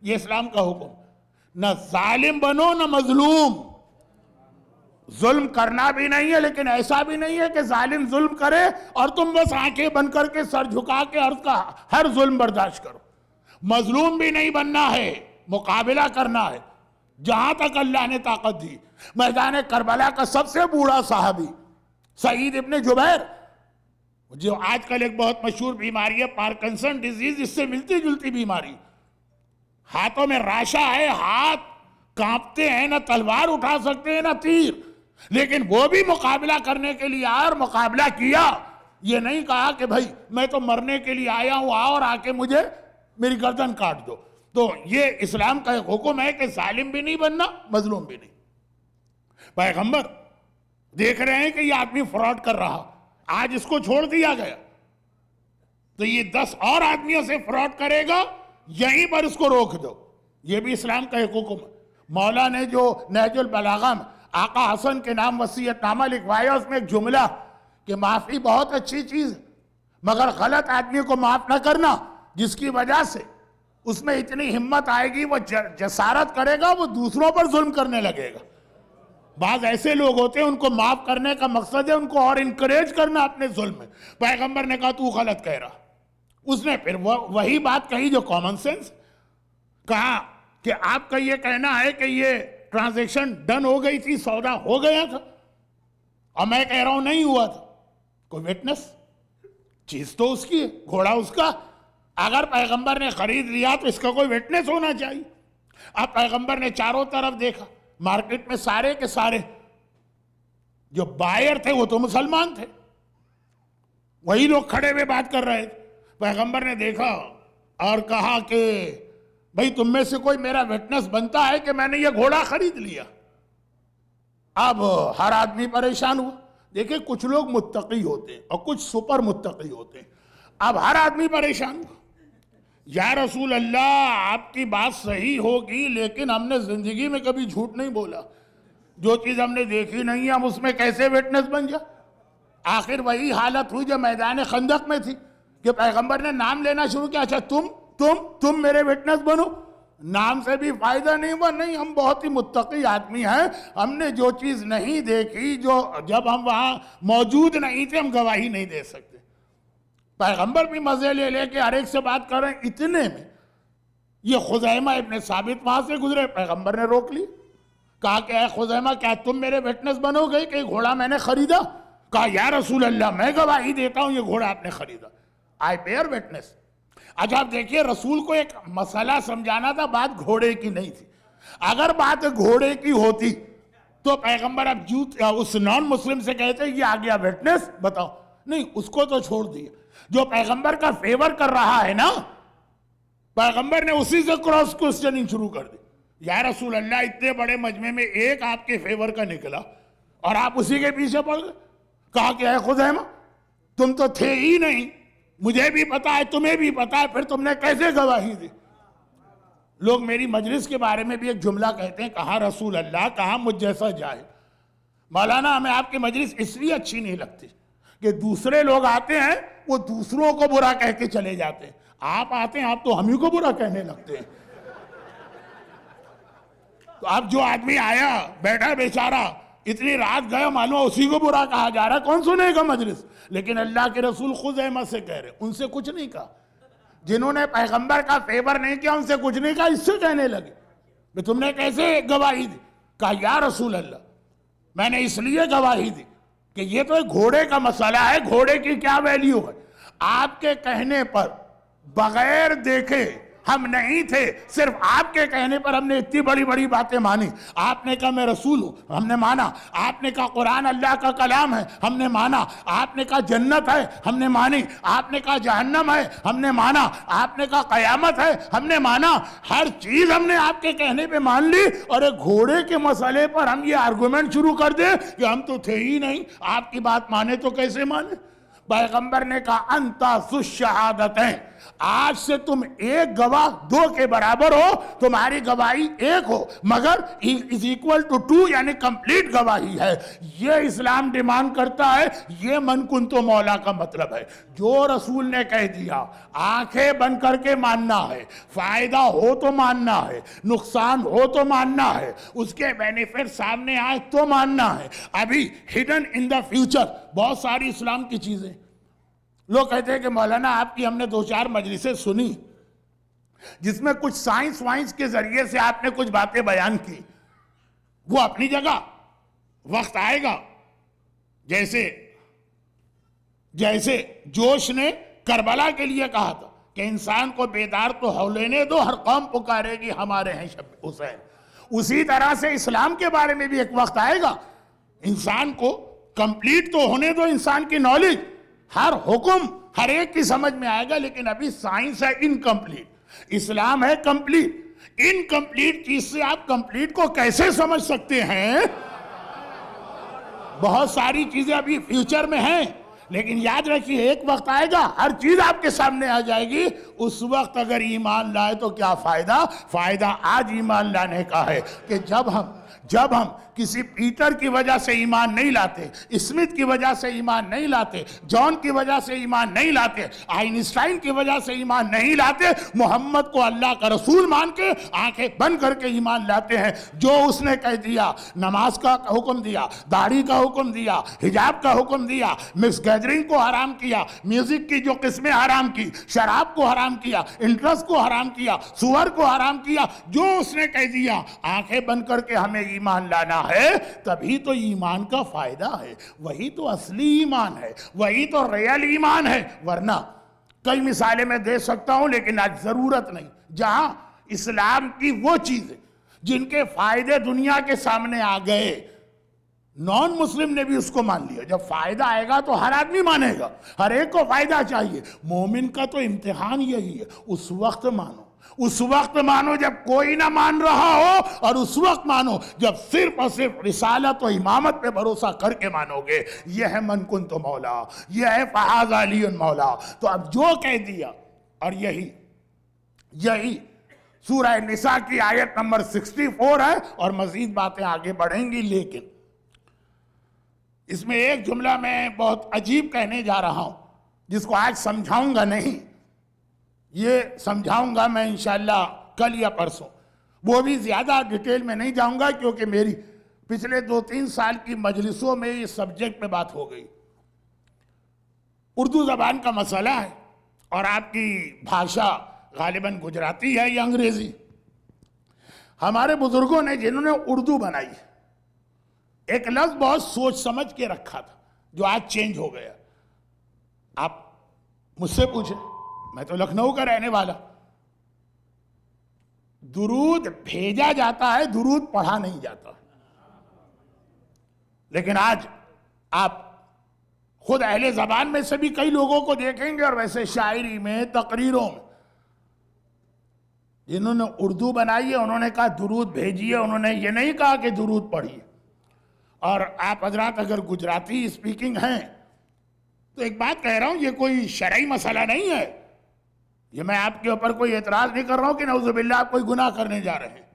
یہ اسلام کا حکم، نہ ظالم بنو نہ مظلوم۔ ظلم کرنا بھی نہیں ہے، لیکن ایسا بھی نہیں ہے کہ ظالم ظلم کرے اور تم بس آنکھیں بند کر کے سر جھکا کے عرض کا ہر ظلم برداشت کرو۔ مظلوم بھی نہیں بننا ہے، مقابلہ کرنا ہے جہاں تک اللہ نے طاقت دی۔ میدان کربلا کا سب سے بوڑھا صحابی سعید ابن جبیر، جو آج کل ایک بہت مشہور بیماری ہے پارکنسن ڈیزیز، اس سے ملتی جلتی بیماری، ہاتھوں میں راشا ہے، ہاتھ کانپتے ہیں، نہ تلوار اٹھا سکتے ہیں نہ تیر، لیکن وہ بھی مقابلہ کرنے کے لیے آیا اور مقابلہ کیا۔ یہ نہیں کہا کہ بھائی میں تو مرنے کے لیے آیا ہوں، آؤ اور آ کے مجھے میری گردن کاٹ دو۔ تو یہ اسلام کا ایک حکم ہے کہ ظالم بھی نہیں بننا، مظلوم بھی نہیں۔ پیغمبر دیکھ رہے ہیں کہ یہ آدمی فراڈ کر رہا، آج اس کو چھوڑ دیا گیا تو یہ 10 اور آدمیوں سے فراڈ کرے گا، یہیں پر اس کو روک دو۔ یہ بھی اسلام کا ایک حکم ہے۔ مولا نے جو نہج البلاغہ میں آقا حسن کے نام وصیت نامہ لکھوایا، اس میں ایک جملہ کہ معافی بہت اچھی چیز ہے، مگر غلط آدمی کو معاف نہ کرنا، جس کی وجہ سے اس میں اتنی ہمت آئے گی، وہ جسارت کرے گا، وہ دوسروں پر ظلم کرنے لگے گا۔ بعض ایسے لوگ ہوتے ہیں، ان کو معاف کرنے کا مقصد ہے ان کو اور انکریج کرنا اپنے ظلم میں۔ پیغمبر نے کہا تو غلط کہہ رہا۔ اس نے پھر وہی بات کہی جو کامن سینس، کہا کہ آپ کا یہ کہنا ہے کہ یہ ٹرانزیکشن ڈن ہو گئی تھی، سودا ہو گیا تھا، اور میں کہہ رہا ہوں نہیں ہوا تھا۔ کوئی وٹنس؟ چیز تو اس کی ہے، گھوڑا اس کا. اگر پیغمبر نے خرید لیا تو اس کا کوئی وٹنس ہونا چاہیے. اب پیغمبر نے چاروں طرف دیکھا، مارکیٹ میں سارے کے سارے جو بائر تھے وہ تو مسلمان تھے، وہی لوگ کھڑے ہوئے بات کر رہے تھے. پیغمبر نے دیکھا اور کہا کہ بھئی تم میں سے کوئی میرا وٹنس بنتا ہے کہ میں نے یہ گھوڑا خرید لیا. اب ہر آدمی پریشان ہوا. دیکھیں کچھ لوگ متقی ہوتے ہیں اور کچھ سپر متقی ہوتے ہیں. اب ہر آدمی پریشان ہوا. یا رسول اللہ آپ کی بات صحیح ہوگی لیکن ہم نے زندگی میں کبھی جھوٹ نہیں بولا، جو چیز ہم نے دیکھی نہیں ہم اس میں کیسے وٹنس بن جائے. آخر وہی حالت ہوئی جو میدان خندق میں تھی کہ پیغمبر نے نام لینا شروع کیا. اچھا تم میرے وٹنس بنو. نام سے بھی فائدہ نہیں ہوا. نہیں، ہم بہت ہی متقی آدمی ہیں، ہم نے جو چیز نہیں دیکھی، جو جب ہم وہاں موجود نہیں تھے، ہم گواہی نہیں دے سکتے. پیغمبر بھی مزے لے لے کے ہر ایک سے بات کر رہے ہیں. اتنے میں یہ خزیمہ ابن ثابت وہاں سے گزرے. پیغمبر نے روک لی، کہا کہ اے خزیمہ کیا تم میرے وٹنس بنو گے کہ گھوڑا میں نے خریدا؟ کہا یا رسول اللہ میں گواہی دیتا ہوں یہ گھوڑا آپ نے خریدا. I bear witness. اچھا آپ دیکھیے رسول کو ایک مسئلہ سمجھانا تھا، بات گھوڑے کی نہیں تھی. اگر بات گھوڑے کی ہوتی تو پیغمبر اب اس نان مسلم سے کہتے یہ آ گیا وٹنس بتاؤ. نہیں، اس کو تو چھوڑ دیا. جو پیغمبر کا فیور کر رہا ہے نا، پیغمبر نے اسی سے کراس کوسچننگ شروع کر دی. یا رسول اللہ اتنے بڑے مجمع میں ایک آپ کے فیور کا نکلا اور آپ اسی کے پیچھے پڑ گئے. کہا کہ اے خزیمہ تم تو تھے ہی نہیں، مجھے بھی پتا ہے تمہیں بھی پتا ہے، پھر تم نے کیسے گواہی دی؟ لوگ میری مجلس کے بارے میں بھی ایک جملہ کہتے ہیں، کہا رسول اللہ کہا مجھ جیسا جائے. مولانا ہمیں آپ کی مجلس اس لیے اچھی نہیں لگتی کہ دوسرے لوگ آتے ہیں وہ دوسروں کو برا کہہ کے چلے جاتے ہیں. آپ آتے ہیں آپ تو ہم ہی کو برا کہنے لگتے ہیں. تو اب جو آدمی آیا بیٹھا بیچارہ اتنی رات گیا، معلوم اسی کو برا کہا جا رہا ہے. کون سنے گا مجلس؟ لیکن اللہ کے رسول خزیمہ سے کہہ رہے، ان سے کچھ نہیں کہا. جنہوں نے پیغمبر کا فیور نہیں کیا ان سے کچھ نہیں کہا، اس سے کہنے لگے تم نے کیسے گواہی دی؟ کہا یا رسول اللہ میں نے اس لیے گواہی دی کہ یہ تو ایک گھوڑے کا مسئلہ ہے، گھوڑے کی کیا ویلیو ہے. آپ کے کہنے پر بغیر دیکھے ہم نہیں تھے، صرف آپ کے کہنے پر ہم نے اتنی بڑی بڑی باتیں مانی. آپ نے کہا میں رسول ہوں، ہم نے مانا. آپ نے کہا قرآن اللہ کا کلام ہے، ہم نے مانا. آپ نے کہا جنت ہے، ہم نے مانی. آپ نے کہا جہنم ہے، ہم نے مانا. آپ نے کہا قیامت ہے، ہم نے مانا. ہر چیز ہم نے آپ کے کہنے پہ مان لی، اور ایک گھوڑے کے مسئلے پر ہم یہ آرگومنٹ شروع کر دیں کہ ہم تو تھے ہی نہیں، آپ کی بات مانے تو کیسے مانے؟ پیغمبر نے کہا انتا ذو الشہادتین، آج سے تم ایک گواہ دو کے برابر ہو، تمہاری گواہی ایک ہو مگر is equal to 2 یعنی کمپلیٹ گواہی ہے. یہ اسلام ڈیمانڈ کرتا ہے، یہ من کنتو مولا کا مطلب ہے. جو رسول نے کہہ دیا آنکھیں بند کر کے ماننا ہے، فائدہ ہو تو ماننا ہے، نقصان ہو تو ماننا ہے، اس کے بینیفٹ سامنے آئے تو ماننا ہے. ابھی ہڈن ان دا فیوچر بہت ساری اسلام کی چیزیں لوگ کہتے ہیں کہ مولانا آپ کی ہم نے 2-4 مجلسیں سنی جس میں کچھ سائنس وائنس کے ذریعے سے آپ نے کچھ باتیں بیان کی. وہ اپنی جگہ، وقت آئے گا جیسے جوش نے کربلا کے لیے کہا تھا کہ انسان کو بیدار تو ہو لینے دو، ہر قوم پکارے گی ہمارے ہیں شب حسین. اسی طرح سے اسلام کے بارے میں بھی ایک وقت آئے گا، انسان کو کمپلیٹ تو ہونے دو، انسان کی نالج، ہر حکم ہر ایک کی سمجھ میں آئے گا. لیکن ابھی سائنس ہے انکمپلیٹ، اسلام ہے کمپلیٹ. انکمپلیٹ چیز سے آپ کمپلیٹ کو کیسے سمجھ سکتے ہیں؟ بہت ساری چیزیں ابھی فیوچر میں ہیں، لیکن یاد رکھیے ایک وقت آئے گا ہر چیز آپ کے سامنے آ جائے گی. اس وقت اگر ایمان لائے تو کیا فائدہ آج ایمان لانے کا ہے کہ جب ہم کسی پیٹر کی وجہ سے ایمان نہیں لاتے، اسمتھ کی وجہ سے ایمان نہیں لاتے، جان کی وجہ سے ایمان نہیں لاتے، آئنسٹائن کی وجہ سے ایمان نہیں لاتے، محمد کو اللہ کا رسول مان کے آنکھیں بند کر کے ایمان لاتے ہیں. جو اس نے کہہ دیا، نماز کا حکم دیا، داڑھی کا حکم دیا، حجاب کا حکم دیا، مکس ڈرنک کو حرام کیا، میوزک کی جو قسمیں حرام کی، شراب کو حرام کیا، انٹرسٹ کو حرام کیا، سور کو حرام کیا، جو اس نے کہہ دیا آنکھیں بند کر کے ہمیں ایمان لانا ہے، تبھی تو ایمان کا فائدہ ہے، وہی تو اصلی ایمان ہے، وہی تو ریل ایمان ہے۔ ورنہ کئی مثالیں میں دے سکتا ہوں لیکن آج ضرورت نہیں، جہاں اسلام کی وہ چیزیں جن کے فائدے دنیا کے سامنے آ گئے، نان مسلم نے بھی اس کو مان لیا۔ جب فائدہ آئے گا تو ہر آدمی مانے گا، ہر ایک کو فائدہ چاہیے۔ مومن کا تو امتحان یہی ہے، اس وقت مانو، اس وقت مانو جب کوئی نہ مان رہا ہو، اور اس وقت مانو جب صرف اور صرف رسالت و امامت پہ بھروسہ کر کے مانو گے۔ یہ ہے من کنت مولا، یہ ہے فہذا علی مولا۔ تو اب جو کہہ دیا، اور یہی سورہ نساء کی آیت نمبر 64 ہے، اور مزید باتیں آگے بڑھیں گی، لیکن اس میں ایک جملہ میں بہت عجیب کہنے جا رہا ہوں، جس کو آج سمجھاؤں گا نہیں، یہ سمجھاؤں گا میں انشاءاللہ کل یا پرسوں۔ وہ بھی زیادہ ڈیٹیل میں نہیں جاؤں گا کیونکہ میری پچھلے 2-3 سال کی مجلسوں میں اس سبجیکٹ پہ بات ہو گئی۔ اردو زبان کا مسئلہ ہے، اور آپ کی بھاشا غالباً گجراتی ہے یا انگریزی۔ ہمارے بزرگوں نے جنہوں نے اردو بنائی، ایک لفظ بہت سوچ سمجھ کے رکھا تھا جو آج چینج ہو گیا۔ آپ مجھ سے پوچھیں، میں تو لکھنؤ کا رہنے والا، درود بھیجا جاتا ہے، درود پڑھا نہیں جاتا۔ لیکن آج آپ خود اہل زبان میں سے بھی کئی لوگوں کو دیکھیں گے، اور ویسے شاعری میں، تقریروں میں، جنہوں نے اردو بنائی ہے انہوں نے کہا درود بھیجیے، انہوں نے یہ نہیں کہا کہ درود پڑھیے۔ اور آپ حضرات اگر گجراتی اسپیکنگ ہیں تو ایک بات کہہ رہا ہوں، یہ کوئی شرعی مسئلہ نہیں ہے، یہ میں آپ کے اوپر کوئی اعتراض نہیں کر رہا ہوں کہ نعوذ باللہ آپ کوئی گناہ کرنے جا رہے ہیں۔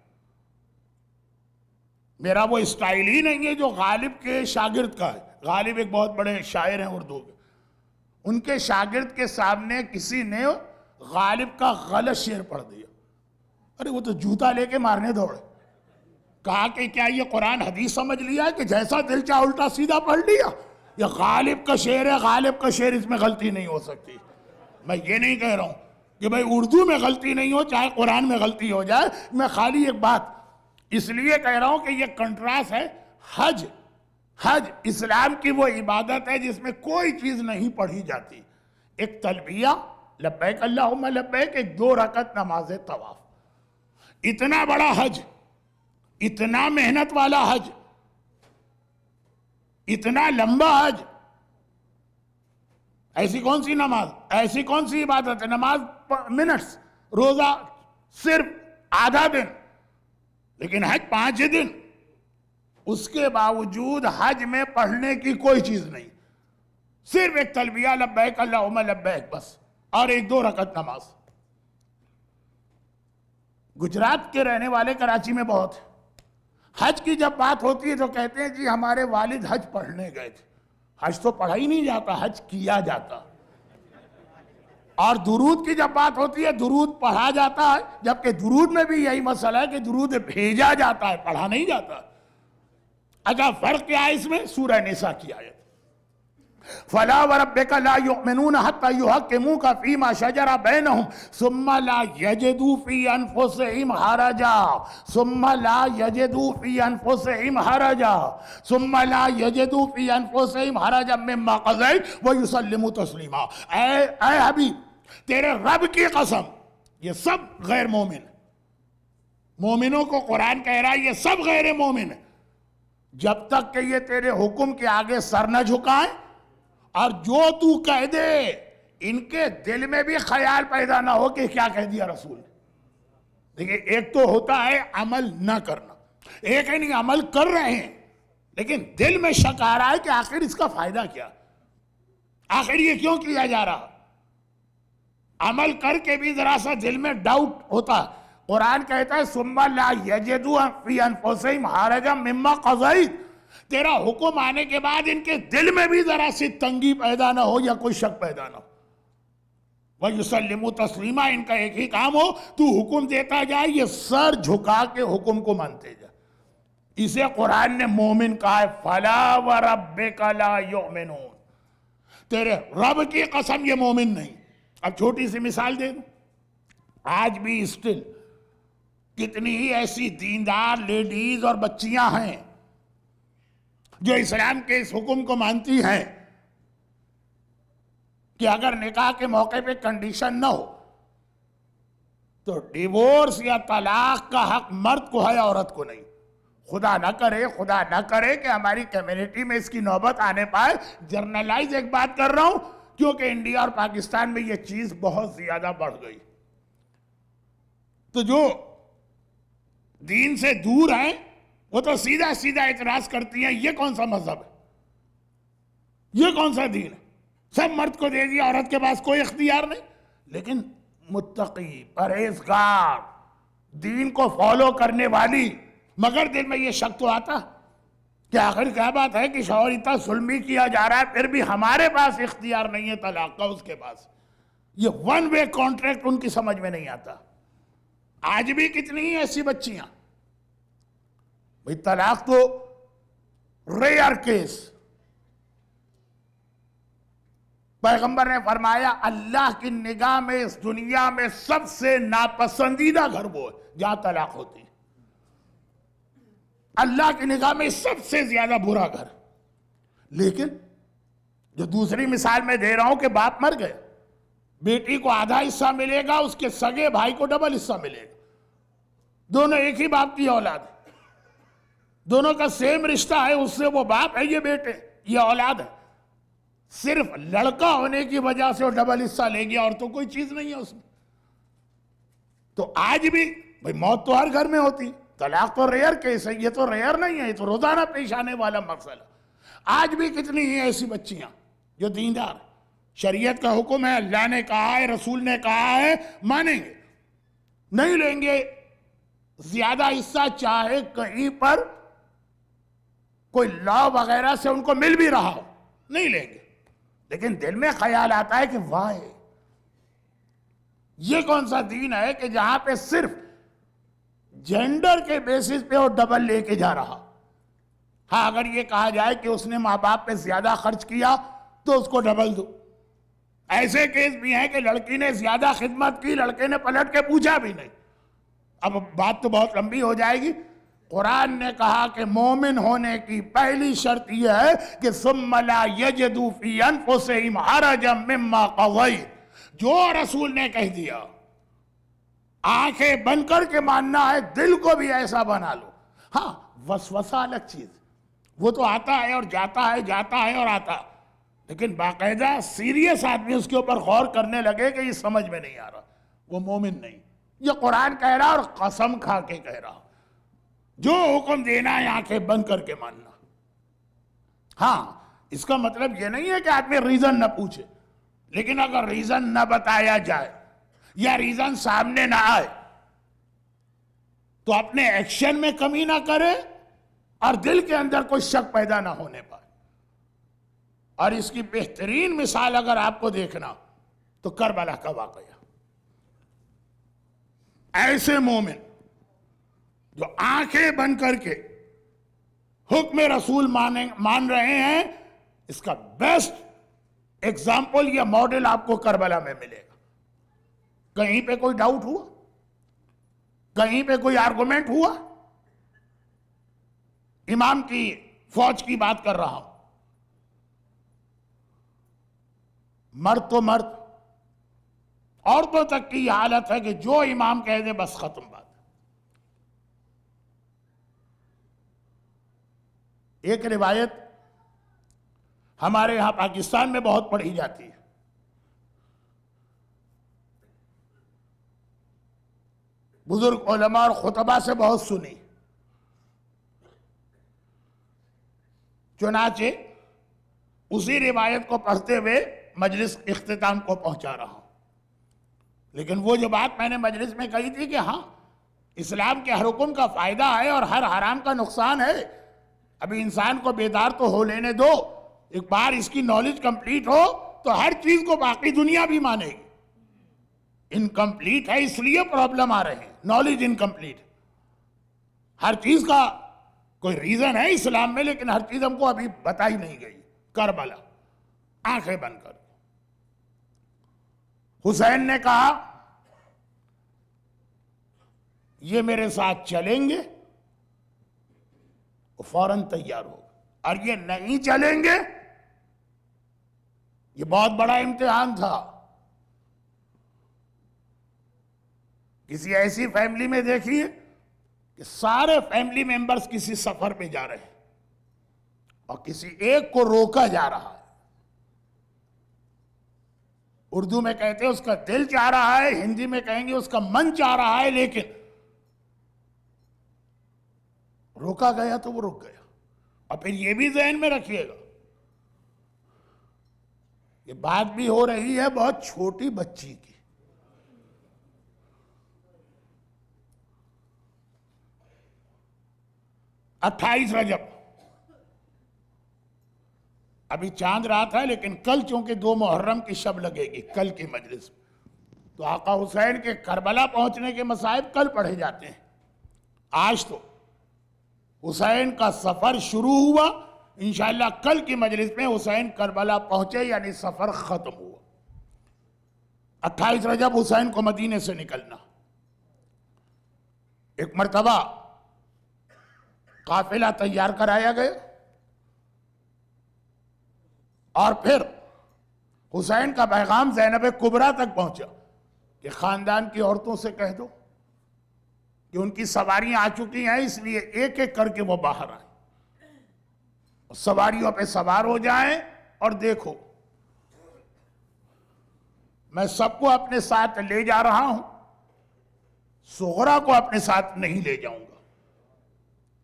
میرا وہ اسٹائل ہی نہیں ہے جو غالب کے شاگرد کا ہے۔ غالب ایک بہت بڑے شاعر ہیں اردو کے، ان کے شاگرد کے سامنے کسی نے غالب کا غلط شعر پڑھ دیا، ارے وہ تو جوتا لے کے مارنے دوڑے، کہا کہ کیا یہ قرآن حدیث سمجھ لیا ہے کہ جیسا دل چاہا الٹا سیدھا پڑھ لیا؟ یہ غالب کا شعر ہے، غالب کا شعر، اس میں غلطی نہیں ہو سکتی۔ میں یہ نہیں کہہ رہا ہوں کہ بھئی اردو میں غلطی نہیں ہو چاہے قرآن میں غلطی ہو جائے، میں خالی ایک بات اس لیے کہہ رہا ہوں کہ یہ کنٹراسٹ ہے۔ حج اسلام کی وہ عبادت ہے جس میں کوئی چیز نہیں پڑھی جاتی، ایک تلبیہ لبیک اللہم لبیک، ایک 2 رکعت نماز طواف۔ اتنا بڑا حج، اتنا محنت والا حج، اتنا لمبا حج، ایسی کون سی نماز، ایسی کون سی عبادت ہے؟ نماز منٹس، روزہ صرف آدھا دن، لیکن حج 5 دن۔ اس کے باوجود حج میں پڑھنے کی کوئی چیز نہیں، صرف ایک تلبیہ لبیک اللہم لبیک بس، اور ایک 2 رکعت نماز۔ گجرات کے رہنے والے کراچی میں بہت ہیں، حج کی جب بات ہوتی ہے تو کہتے ہیں جی ہمارے والد حج پڑھنے گئے تھے۔ حج تو پڑھا ہی نہیں جاتا، حج کیا جاتا۔ اور درود کی جب بات ہوتی ہے درود پڑھا جاتا ہے، جبکہ درود میں بھی یہی مسئلہ ہے کہ درود بھیجا جاتا ہے، پڑھا نہیں جاتا۔ اچھا فرق کیا ہے اس میں؟ سورہ نساء کی آیت، فَلَا وَرَبِّكَ لَا يُؤْمِنُونَ حَتَّى يُحَكِّمُوكَ فِي مَا شَجَرَ بَيْنَهُمْ ثُمَّ لَا يَجِدُوا فِي أَنفُسِهِمْ حَرَجًا ثُمَّ لَا يَجِدُوا فِي أَنفُسِهِمْ حَرَجًا ثُمَّ لَا يَجِدُوا فِي أَنفُسِهِمْ حَرَجًا مِّمَّا قَضَيْتَ وَيُسَلِّمُوا تَسْلِيمًا۔ اے حبیب تیرے رب کی قسم، یہ سب غیر مومن، مومنوں کو قرآن کہہ رہا ہے یہ سب غیر مومن ہیں، جب تک کہ یہ تیرے حکم کے آگے سر نہ جھکائیں، اور جو تو کہہ دے ان کے دل میں بھی خیال پیدا نہ ہو کہ کیا کہہ دیا رسول نے۔ دیکھیں ایک تو ہوتا ہے عمل نہ کرنا، ایک ہے نہیں عمل کر رہے ہیں لیکن دل میں شک آ رہا ہے کہ آخر اس کا فائدہ کیا، آخر یہ کیوں کیا جا رہا۔ عمل کر کے بھی ذرا سا دل میں ڈاؤٹ ہوتا ہے۔ قرآن کہتا ہے ثُمَّ لَا يَجِدُوا فِي أَنفُسِهِمْ حَرَجًا مِّمَّا قَضَيْتَ، تیرا حکم آنے کے بعد ان کے دل میں بھی ذرا سی تنگی پیدا نہ ہو یا کوئی شک پیدا نہ ہو۔ وَيُسَلِّمُوا تَسْلِيمًا، ان کا ایک ہی کام ہو تو حکم دیتا جائے، یہ سر جھکا کے حکم کو مانتے جائے۔ اسے قرآن نے مومن کہا ہے، فَلَا وَرَبِّكَ لَا يُؤْمِنُونَ، تیرے رب کی قسم یہ مومن نہیں. اب چھوٹی سی مثال دے دوں. آج بھی اسٹل کتنی ہی ایسی دیندار لیڈیز اور بچیاں ہیں جو اسلام کے اس حکم کو مانتی ہیں کہ اگر نکاح کے موقع پہ کنڈیشن نہ ہو تو ڈیورس یا طلاق کا حق مرد کو ہے، عورت کو نہیں. خدا نہ کرے کہ ہماری کمیونٹی میں اس کی نوبت آنے پائے. جرنلائز ایک بات کر رہا ہوں کیونکہ انڈیا اور پاکستان میں یہ چیز بہت زیادہ بڑھ گئی. تو جو دین سے دور ہیں وہ تو سیدھا سیدھا اعتراض کرتی ہیں یہ کون سا مذہب ہے، یہ کون سا دین ہے، سب مرد کو دے دیا، عورت کے پاس کوئی اختیار نہیں. لیکن متقی، پرہیزگار، دین کو فالو کرنے والی، مگر دل میں یہ شک تو آتا کہ آخر کیا بات ہے کہ شوہر اتنا ظلمی کیا جا رہا ہے پھر بھی ہمارے پاس اختیار نہیں ہے طلاق کا، اس کے پاس. یہ ون وے کانٹریکٹ ان کی سمجھ میں نہیں آتا. آج بھی کتنی ہی ایسی بچیاں، بھئی طلاق تو ریئر کیس. پیغمبر نے فرمایا اللہ کی نگاہ میں اس دنیا میں سب سے ناپسندیدہ گھر وہ ہے جہاں طلاق ہوتی ہے. اللہ کی نگاہ میں سب سے زیادہ برا گھر. لیکن جو دوسری مثال میں دے رہا ہوں کہ باپ مر گئے، بیٹی کو آدھا حصہ ملے گا، اس کے سگے بھائی کو ڈبل حصہ ملے گا. دونوں ایک ہی باپ کی اولاد ہے، دونوں کا سیم رشتہ ہے، اس سے وہ باپ ہے، یہ بیٹے، یہ اولاد ہے. صرف لڑکا ہونے کی وجہ سے وہ ڈبل حصہ لے گیا اور تو کوئی چیز نہیں ہے اس میں. تو آج بھی بھئی موت تو ہر گھر میں ہوتی، طلاق تو ریئر کیس ہے، یہ تو ریئر نہیں ہے، یہ تو روزانہ پیش آنے والا مسئلہ. آج بھی کتنی ہی ایسی بچیاں جو دیندار، شریعت کا حکم ہے، اللہ نے کہا ہے، رسول نے کہا ہے، مانیں گے، نہیں لیں گے زیادہ حصہ، چاہے کہیں پر کوئی لا وغیرہ سے ان کو مل بھی رہا ہو، نہیں لیں گے. لیکن دل میں خیال آتا ہے کہ واہ، یہ کون سا دین ہے کہ جہاں پہ صرف جینڈر کے بیسس پہ وہ ڈبل لے کے جا رہا. ہاں اگر یہ کہا جائے کہ اس نے ماں باپ پہ زیادہ خرچ کیا تو اس کو ڈبل دو. ایسے کیس بھی ہیں کہ لڑکی نے زیادہ خدمت کی، لڑکے نے پلٹ کے پوچھا بھی نہیں. اب بات تو بہت لمبی ہو جائے گی. قرآن نے کہا کہ مومن ہونے کی پہلی شرط یہ ہے کہ ثم لا یجدوا فی انفسہم حرجا مما قضیت. جو رسول نے کہہ دیا آنکھیں بند کر کے ماننا ہے، دل کو بھی ایسا بنا لو. ہاں وسوسہ الگ چیز، وہ تو آتا ہے اور جاتا ہے، جاتا ہے اور آتا، لیکن باقاعدہ سیریس آدمی اس کے اوپر غور کرنے لگے کہ یہ سمجھ میں نہیں آ رہا، وہ مومن نہیں. یہ قرآن کہہ رہا اور قسم کھا کے کہہ رہا، جو حکم دینا ہے آنکھیں بند کر کے ماننا. ہاں اس کا مطلب یہ نہیں ہے کہ آدمی ریزن نہ پوچھے، لیکن اگر ریزن نہ بتایا جائے یا ریزن سامنے نہ آئے تو اپنے ایکشن میں کمی نہ کرے اور دل کے اندر کوئی شک پیدا نہ ہونے پائے. اور اس کی بہترین مثال اگر آپ کو دیکھنا تو کربلا کا واقعہ. ایسے مومن جو آنکھیں بند کر کے حکم رسول مان رہے ہیں، اس کا بیسٹ ایگزامپل یا ماڈل آپ کو کربلا میں ملے گا. کہیں پہ کوئی ڈاؤٹ ہوا، کہیں پہ کوئی آرگومنٹ ہوا؟ امام کی فوج کی بات کر رہا ہوں. مرد تو مرد، عورتوں تک کی یہ حالت ہے کہ جو امام کہہ دے بس ختم بات. ایک روایت ہمارے یہاں پاکستان میں بہت پڑھی جاتی ہے. بزرگ علماء اور خطبہ سے بہت سنی، چنانچہ اسی روایت کو پڑھتے ہوئے مجلس اختتام کو پہنچا رہا ہوں. لیکن وہ جو بات میں نے مجلس میں کہی تھی کہ ہاں اسلام کے ہر حکم کا فائدہ ہے اور ہر حرام کا نقصان ہے. ابھی انسان کو بیدار تو ہو لینے دو، ایک بار اس کی نالج کمپلیٹ ہو تو ہر چیز کو باقی دنیا بھی مانے گی. انکمپلیٹ ہے اس لیے پرابلم آ رہے ہیں، نالج انکمپلیٹ. ہر چیز کا کوئی ریزن ہے اسلام میں، لیکن ہر چیز ہم کو ابھی بتائی نہیں گئی. کربلا آنکھیں بند کر. حسین نے کہا یہ میرے ساتھ چلیں گے، وہ فوراً تیار ہو گئے، اور یہ نہیں چلیں گے. یہ بہت بڑا امتحان تھا. کسی ایسی فیملی میں دیکھیے کہ سارے فیملی ممبرز کسی سفر پہ جا رہے ہیں اور کسی ایک کو روکا جا رہا ہے. اردو میں کہتے ہیں اس کا دل چاہ رہا ہے، ہندی میں کہیں گے اس کا من چاہ رہا ہے، لیکن روکا گیا تو وہ رک گیا. اور پھر یہ بھی ذہن میں رکھیے گا، یہ بات بھی ہو رہی ہے بہت چھوٹی بچی کی. 28 رجب، ابھی چاند رات ہے لیکن کل چونکہ 2 محرم کی شب لگے گی کل کی مجلس میں، تو آقا حسین کے کربلا پہنچنے کے مصائب کل پڑھے جاتے ہیں. آج تو حسین کا سفر شروع ہوا، انشاءاللہ کل کی مجلس میں حسین کربلا پہنچے یعنی سفر ختم ہوا. 28 رجب حسین کو مدینے سے نکلنا. ایک مرتبہ قافلہ تیار کرایا گیا اور پھر حسین کا پیغام زینب کبریٰ تک پہنچا کہ خاندان کی عورتوں سے کہہ دو کہ ان کی سواریاں آ چکی ہیں، اس لیے ایک ایک کر کے وہ باہر آئیں، سواریوں پہ سوار ہو جائیں. اور دیکھو میں سب کو اپنے ساتھ لے جا رہا ہوں، صغرا کو اپنے ساتھ نہیں لے جاؤں گا.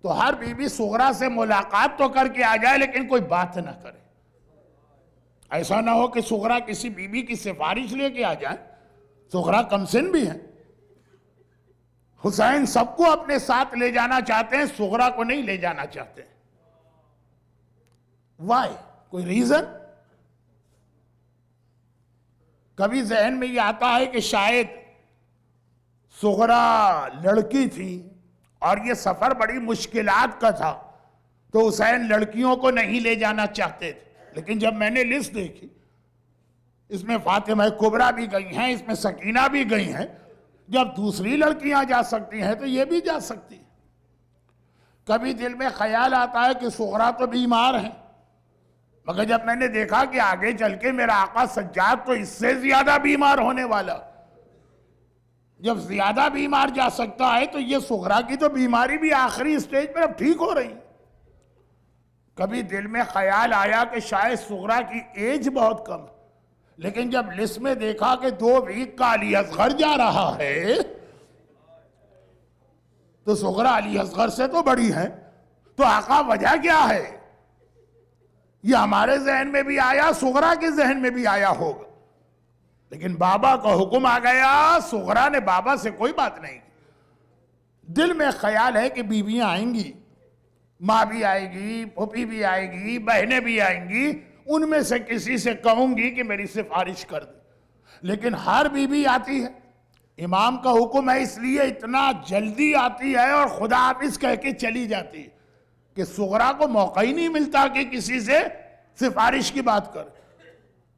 تو ہر بی بی صغرا سے ملاقات تو کر کے آ جائے لیکن کوئی بات نہ کرے. ایسا نہ ہو کہ صغرا کسی بی بی کی سفارش لے کے آ جائیں، صغرا کم سن بھی ہیں. حسین سب کو اپنے ساتھ لے جانا چاہتے ہیں، صغرا کو نہیں لے جانا چاہتے ہیں. وائی؟ کوئی ریزن؟ کبھی ذہن میں یہ آتا ہے کہ شاید صغرا لڑکی تھی اور یہ سفر بڑی مشکلات کا تھا تو حسین لڑکیوں کو نہیں لے جانا چاہتے تھے. لیکن جب میں نے لسٹ دیکھی، اس میں فاطمہ کبریٰ بھی گئی ہیں، اس میں سکینہ بھی گئی ہیں، جب دوسری لڑکیاں جا سکتی ہیں تو یہ بھی جا سکتی ہیں. کبھی دل میں خیال آتا ہے کہ صغرا تو بیمار ہیں، مگر جب میں نے دیکھا کہ آگے چل کے میرا آقا سجاد تو اس سے زیادہ بیمار ہونے والا، جب زیادہ بیمار جا سکتا ہے تو یہ صغرا کی تو بیماری بھی آخری اسٹیج پر اب ٹھیک ہو رہی. کبھی دل میں خیال آیا کہ شاید صغرا کی ایج بہت کم، لیکن جب لسٹ میں دیکھا کہ 2 ویک کا علی اصغر جا رہا ہے تو صغرا علی اصغر سے تو بڑی ہے، تو آقا وجہ کیا ہے؟ یہ ہمارے ذہن میں بھی آیا، صغرا کے ذہن میں بھی آیا ہوگا، لیکن بابا کا حکم آ گیا. صغرا نے بابا سے کوئی بات نہیں کی. دل میں خیال ہے کہ بیویاں آئیں گی، ماں بھی آئے گی، پھوپھی بھی آئے گی، بہنیں بھی آئیں گی، ان میں سے کسی سے کہوں گی کہ میری سفارش کر دے. لیکن ہر بیوی آتی ہے، امام کا حکم ہے اس لیے اتنا جلدی آتی ہے اور خدا حافظ کہہ کے چلی جاتی ہے کہ صغرا کو موقع ہی نہیں ملتا کہ کسی سے سفارش کی بات کر.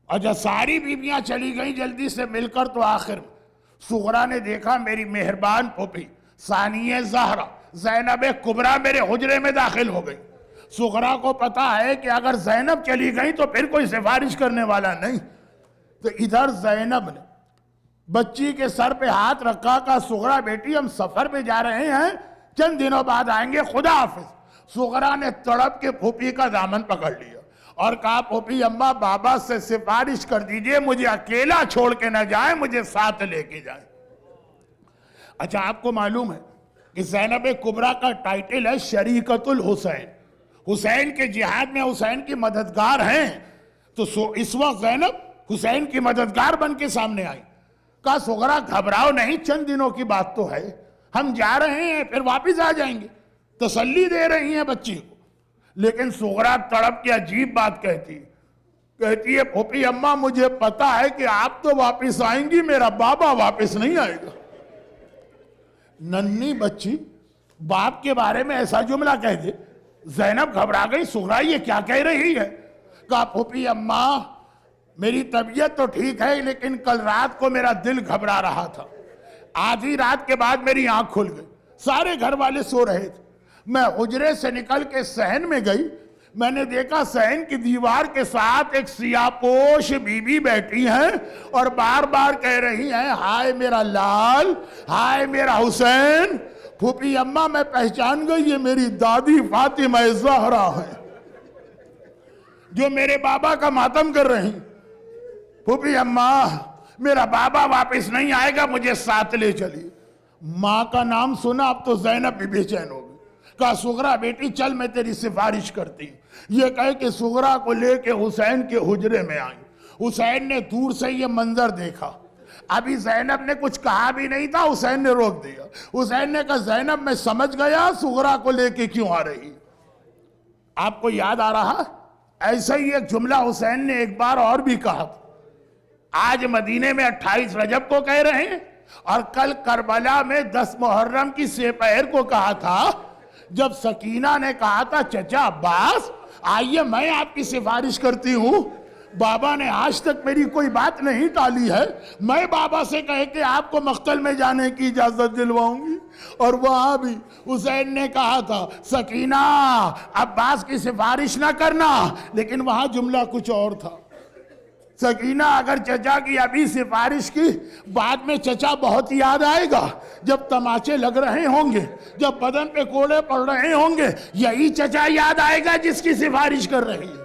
اور جب ساری بیویاں چلی گئیں جلدی سے مل کر تو آخر صغرا نے دیکھا میری مہربان پھوپھی ثانیہ زہرا زینب کبریٰ میرے حجرے میں داخل ہو گئی. صغرا کو پتا ہے کہ اگر زینب چلی گئی تو پھر کوئی سفارش کرنے والا نہیں. تو ادھر زینب نے بچی کے سر پہ ہاتھ رکھا، کہا صغرا بیٹی ہم سفر پہ جا رہے ہیں، چند دنوں بعد آئیں گے، خدا حافظ. صغرا نے تڑپ کے پھوپھی کا دامن پکڑ لیا اور کہا پھوپھی اماں بابا سے سفارش کر دیجئے، مجھے اکیلا چھوڑ کے نہ جائیں، مجھے ساتھ لے کے جائیں. اچھا آپ کو معلوم ہے کہ زینب کبریٰ کا ٹائٹل ہے شریکت الحسین، حسین کے جہاد میں حسین کی مددگار ہیں. تو اس وقت زینب حسین کی مددگار بن کے سامنے آئی. کہا صغرا گھبراؤ نہیں، چند دنوں کی بات تو ہے، ہم جا رہے ہیں پھر واپس آ جائیں گے. تسلی دے رہی ہیں بچی کو. لیکن صغرا تڑپ کے عجیب بات کہتی ہے پھوپھی اماں مجھے پتا ہے کہ آپ تو واپس آئیں گی، میرا بابا واپس نہیں آئے گا. ننھی بچی باپ کے بارے میں ایسا جملہ کہہ دے. زینب گھبرا گئی، صغرا یہ کیا کہہ رہی ہے؟ کہا پھوپھی اماں میری طبیعت تو ٹھیک ہے لیکن کل رات کو میرا دل گھبرا رہا تھا. آدھی رات کے بعد میری آنکھ کھل گئی, سارے گھر والے سو رہے تھے. میں حجرے سے نکل کے صحن میں گئی, میں نے دیکھا صحن کی دیوار کے ساتھ ایک سیاہ پوش بی بی بیٹھی ہیں اور بار بار کہہ رہی ہیں, ہائے میرا لال, ہائے میرا حسین. پھوپھی اماں میں پہچان گئی یہ میری دادی فاطمہ زہرا ہیں جو میرے بابا کا ماتم کر رہی. پھوپھی اماں میرا بابا واپس نہیں آئے گا, مجھے ساتھ لے چلی. ماں کا نام سنا اب تو زینب بھی بے چین ہو گئی. کہا سغرا بیٹی چل میں تیری سفارش کرتی. یہ کہے کہ سغرا کو لے کے حسین کے حجرے میں آئیں. حسین نے دور سے یہ منظر دیکھا. ابھی زینب نے کچھ کہا بھی نہیں تھا, حسین نے روک دیا. حسین نے کہا زینب میں سمجھ گیا سغرا کو لے کے کیوں آ رہی. آپ کو یاد آ رہا ایسا ہی ایک جملہ حسین نے ایک بار اور بھی کہا تھا. آج مدینے میں 28 رجب کو کہہ رہے ہیں اور کل کربلا میں 10 محرم کی سپہر کو کہا تھا. جب سکینہ نے کہا تھا چچا عباس آئیے میں آپ کی سفارش کرتی ہوں, بابا نے آج تک میری کوئی بات نہیں ٹالی ہے, میں بابا سے کہے کہ آپ کو مقتل میں جانے کی اجازت دلواؤں گی. اور وہاں بھی حسین نے کہا تھا سکینہ عباس کی سفارش نہ کرنا, لیکن وہاں جملہ کچھ اور تھا. سکینہ اگر چچا کی ابھی سفارش کی بعد میں چچا بہت یاد آئے گا. جب تماچے لگ رہے ہوں گے, جب بدن پہ کوڑے پڑ رہے ہوں گے, یہی چچا یاد آئے گا جس کی سفارش کر رہی ہے.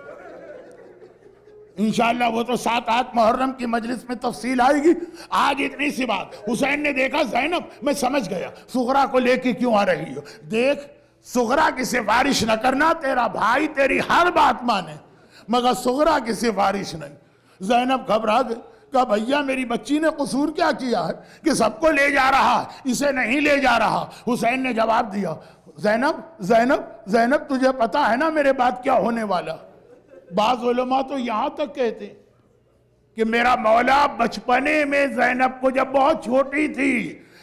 انشاءاللہ وہ تو 7-8 محرم کی مجلس میں تفصیل آئے گی. آج اتنی سی بات. حسین نے دیکھا زینب میں سمجھ گیا سغرا کو لے کے کیوں آ رہی ہو. دیکھ سغرا کی سفارش نہ کرنا, تیرا بھائی تیری ہر بات مانے مگر سغرا کی سفارش نہیں. زینب گھبرا گئی, کہا بھیا میری بچی نے قصور کیا کیا ہے کہ سب کو لے جا رہا ہے, اسے نہیں لے جا رہا. حسین نے جواب دیا زینب زینب زینب تجھے پتا ہے نا میرے بعد کیا ہونے والا. بعض علماء تو یہاں تک کہتے ہیں کہ میرا مولا بچپنے میں زینب کو جب بہت چھوٹی تھی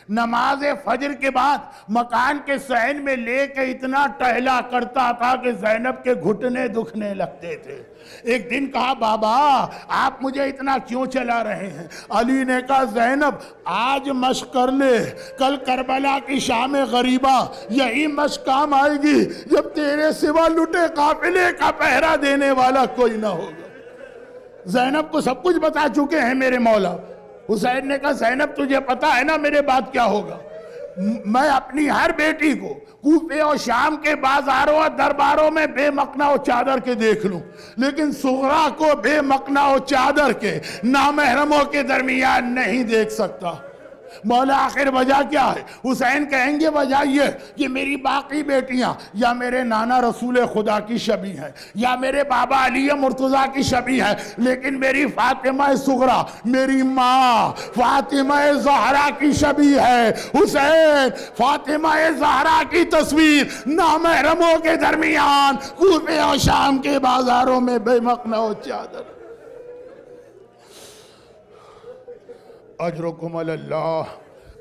نماز فجر کے بعد مکان کے صحن میں لے کے اتنا ٹہلا کرتا تھا کہ زینب کے گھٹنے دکھنے لگتے تھے. ایک دن کہا بابا آپ مجھے اتنا کیوں چلا رہے ہیں. علی نے کہا زینب آج مشق کر لے, کل کربلا کی شام غریبہ یہی مشق کام آئے گی جب تیرے سوا لٹے قافلے کا پہرا دینے والا کوئی نہ ہوگا. زینب کو سب کچھ بتا چکے ہیں میرے مولا. حسین نے کہا زینب تجھے پتا ہے نا میرے بعد کیا ہوگا. میں اپنی ہر بیٹی کو کوفے اور شام کے بازاروں اور درباروں میں بے مقنا و چادر کے دیکھ لوں, لیکن سغرا کو بے مقنا و چادر کے نامحرموں کے درمیان نہیں دیکھ سکتا. مولا آخر وجہ کیا ہے. حسین کہیں گے وجہ یہ کہ میری باقی بیٹیاں یا میرے نانا رسول خدا کی شبیہ ہیں یا میرے بابا علی مرتضیٰ کی شبیہ ہے, لیکن میری فاطمہ صغرا میری ماں فاطمہ زہرا کی شبیہ ہے. حسین فاطمہ زہرا کی تصویر نامحرموں کے درمیان کوفے اور شام کے بازاروں میں بے مقنا و چادر. اجرکم علی اللہ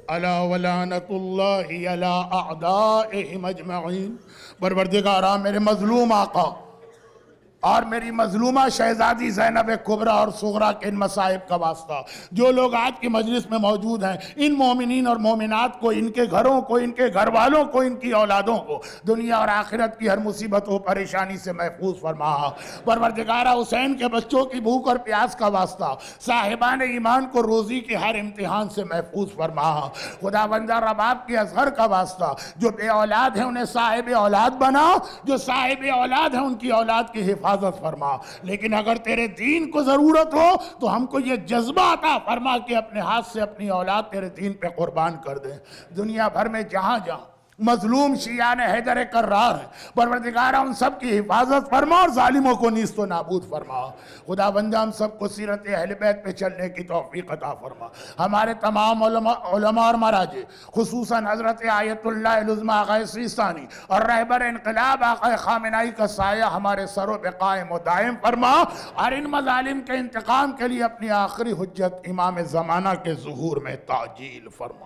الا ولعنت اللہ علی اعدائہم اجمعین. پروردگارا میرے مظلوم آقا اور میری مظلومہ شہزادی زینب کبریٰ اور صغریٰ کے ان مصائب کا واسطہ جو لوگ آج کی مجلس میں موجود ہیں, ان مومنین اور مومنات کو, ان کے گھروں کو, ان کے گھر والوں کو, ان کی اولادوں کو دنیا اور آخرت کی ہر مصیبت و پریشانی سے محفوظ فرما. پروردگارہ حسین کے بچوں کی بھوک اور پیاس کا واسطہ صاحبان ایمان کو روزی کے ہر امتحان سے محفوظ فرما. خداوندہ رباب کے اصغر کا واسطہ جو بے اولاد ہیں انہیں صاحب اولاد بنا, جو صاحب اولاد ہیں ان کی اولاد کی حفاظت فرما. لیکن اگر تیرے دین کو ضرورت ہو تو ہم کو یہ جذبہ عطا فرما کہ اپنے ہاتھ سے اپنی اولاد تیرے دین پہ قربان کر دیں. دنیا بھر میں جہاں جہاں مظلوم شیعان حیدر کرار ہیں, پروردگارہ ان سب کی حفاظت فرما اور ظالموں کو نیست و نابود فرما. خدا بندہ ہم سب کو سیرت اہل بیت پہ چلنے کی توفیق عطا فرما. ہمارے تمام علماء اور مراجع خصوصاً حضرت آیت اللہ العظمی آقا سیستانی اور رہبر انقلاب آقا خامنائی کا سایہ ہمارے سروں پہ قائم و دائم فرما, اور ان مظالم کے انتقام کے لیے اپنی آخری حجت امام زمانہ کے ظہور میں تعجیل فرما.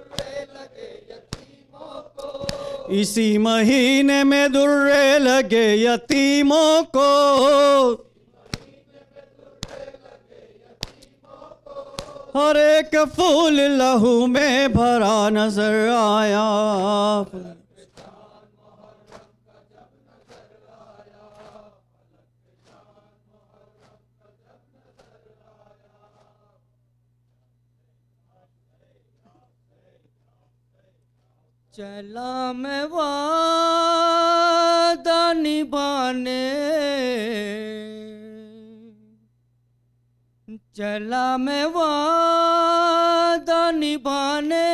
اسی مہینے میں درے لگے یتیموں کو، ہر ایک پھول لہو میں بھرا نظر آیا. چلا میں وعدہ نبھانے، چلا میں وعدہ نبھانے،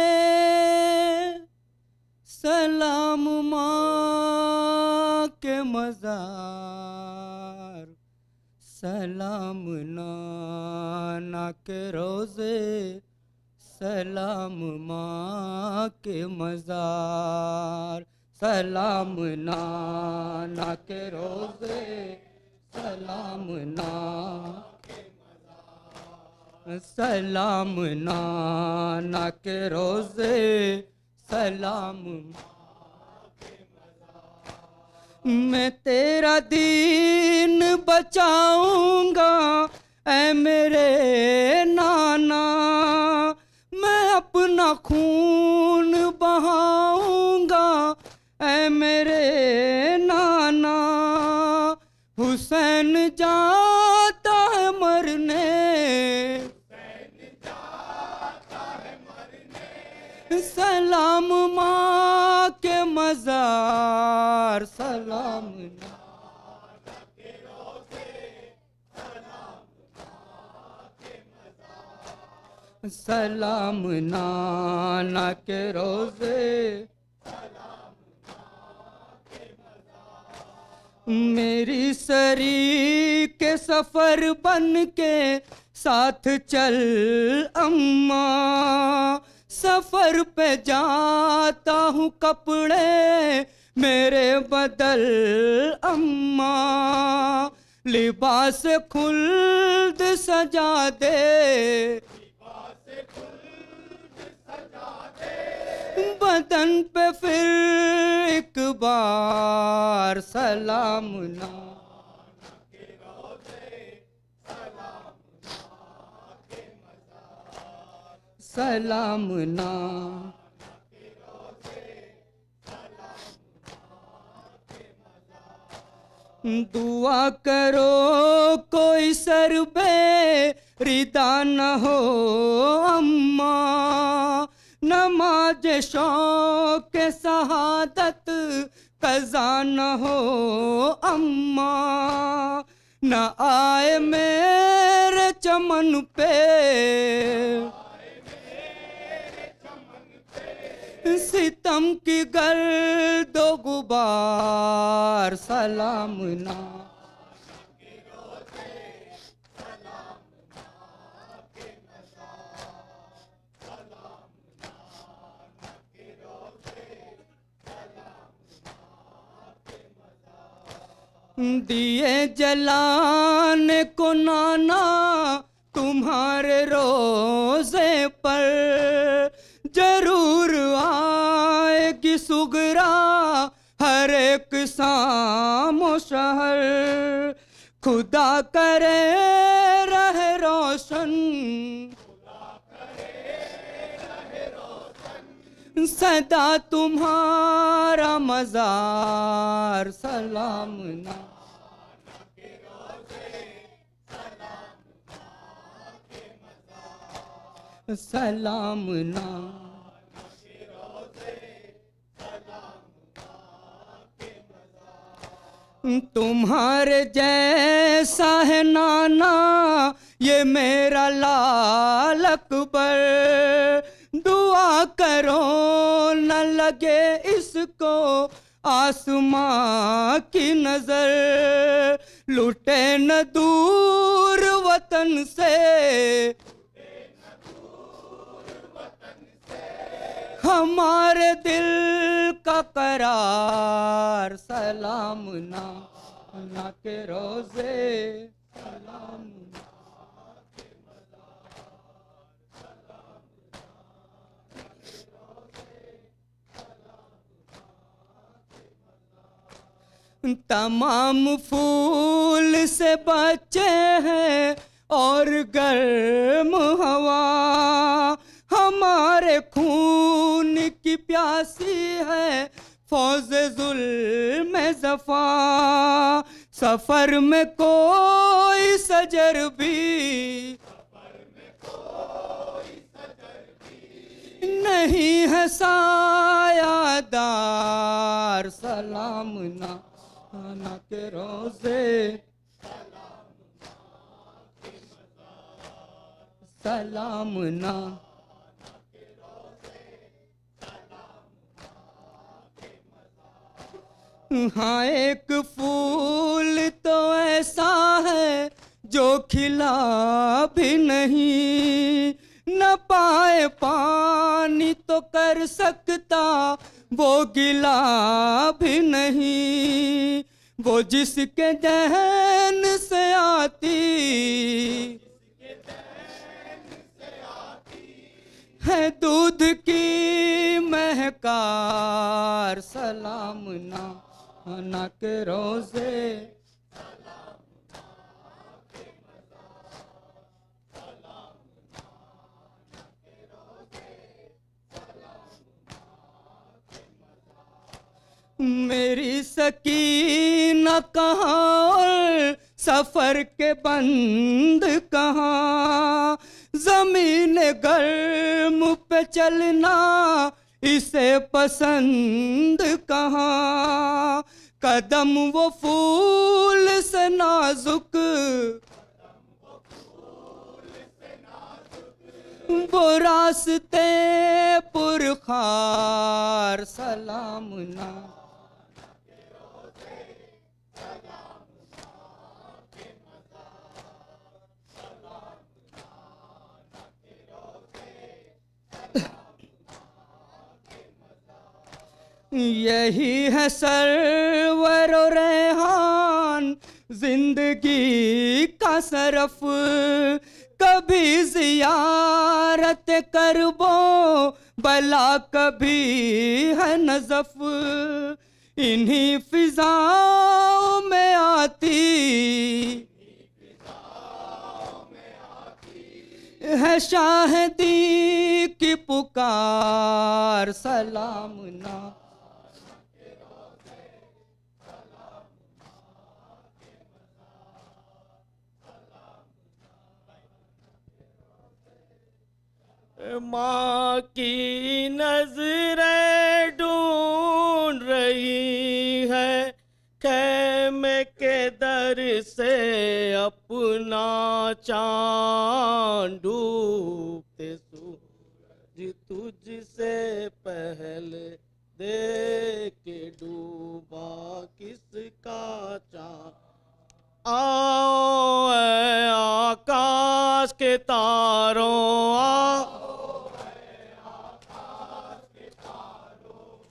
سلام ماں کے مزار، سلام نانا کے روزے، سلام ماں کے مزار، سلام نانا کے روزے، سلام نانا کے مزار، سلام نانا کے روزے، سلام ماں کے مزار. میں تیرا دین بچاؤں گا اے میرے نانا، میں اپنا خون بہاؤں گا اے میرے نانا. حسین جاتا ہے مرنے، سلام ماں کے مزار، سلام نانا کے روزے، سلام ماں کے مزار، سلام نانا کے روزے، سلام ماں کے مزار. میری سری کے سفر بن کے ساتھ چل اماں، سفر پہ جاتا ہوں کپڑے میرے بدل اماں، لباس خلد سجا دے، بدن پہ پھر ایک بار، سلام نانا کے روزے، سلام ماں کے مزار، سلام نانا کے روزے، سلام ماں کے مزار. دعا کرو کوئی سر پہ ردا نہ ہو اماں، نماز شوق شہادت قضا نہ ہو اماں، نہ آئے میرے چمن پہ ستم کی گرد و غبار، سلام نانا کے روزے، سلام ماں کے مزار، سلام نانا کے روزے، سلام ماں کے مزار. دیے جلانے کو نانا تمہارے روزے پر، ضرور آئے گی سغرا ہر ایک شام و شہر، خدا کرے رہے روشن، سدا تمہارا مزار، سلام نانا کے روزے، سلام ماں کے مزار، سلام نانا کے روزے، سلام ماں کے مزار. تمہارے جیسا ہے نانا یہ میرا لال اکبر، دعا کرو نہ لگے اس کو آسماں کی نظر، لٹے نہ دور وطن سے ہمارے دل کا قرار، سلام نانا کے روزے، سلام ماں کے مزار، سلام نانا کے روزے، سلام ماں تمام پھول سے بچے ہیں اور گرم ہوا ہمارے خون کی پیاسی ہے فوز ظلم زفا سفر میں کوئی سجر بھی نہیں ہے سایہ دار سلام نہ کے روزے سلام نہ ہاں ایک پھول تو ایسا ہے جو کھلا بھی نہیں نہ پائے پانی تو کر سکتا وہ گلا بھی نہیں وہ جس کے ذہن سے آتی ہے دودھ کی مہکار سلام نہ کے روزے میری سکینہ کہاں اور سفر کے بند کہاں زمین گرم پہ چلنا اسے پسند کہاں قدم وہ پھول سے نازک وہ راستے پرخار سلام نہ یہی ہے سرور و ریحان زندگی کا صرف کبھی زیارت کربو بلا کبھی ہے نزف انہی فضاؤں میں آتی ہے شاہدی کی پکار سلام نہ ماں کی نظریں ڈھونڈ رہی ہے خیمے کے در سے اپنا چاند ڈوبتے سورج تجھ سے پہلے دیکھ کے ڈوبا کس کا چاند آؤ اے آکاش کے تاروں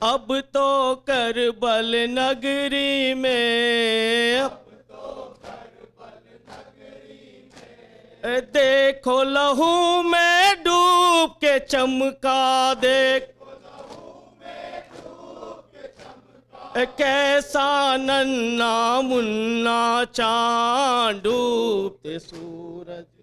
اب تو کربل نگری میں دیکھو لہو میں ڈوب کے چمکا دیکھ کیسا ننھا منا چاند ڈوبتے سورج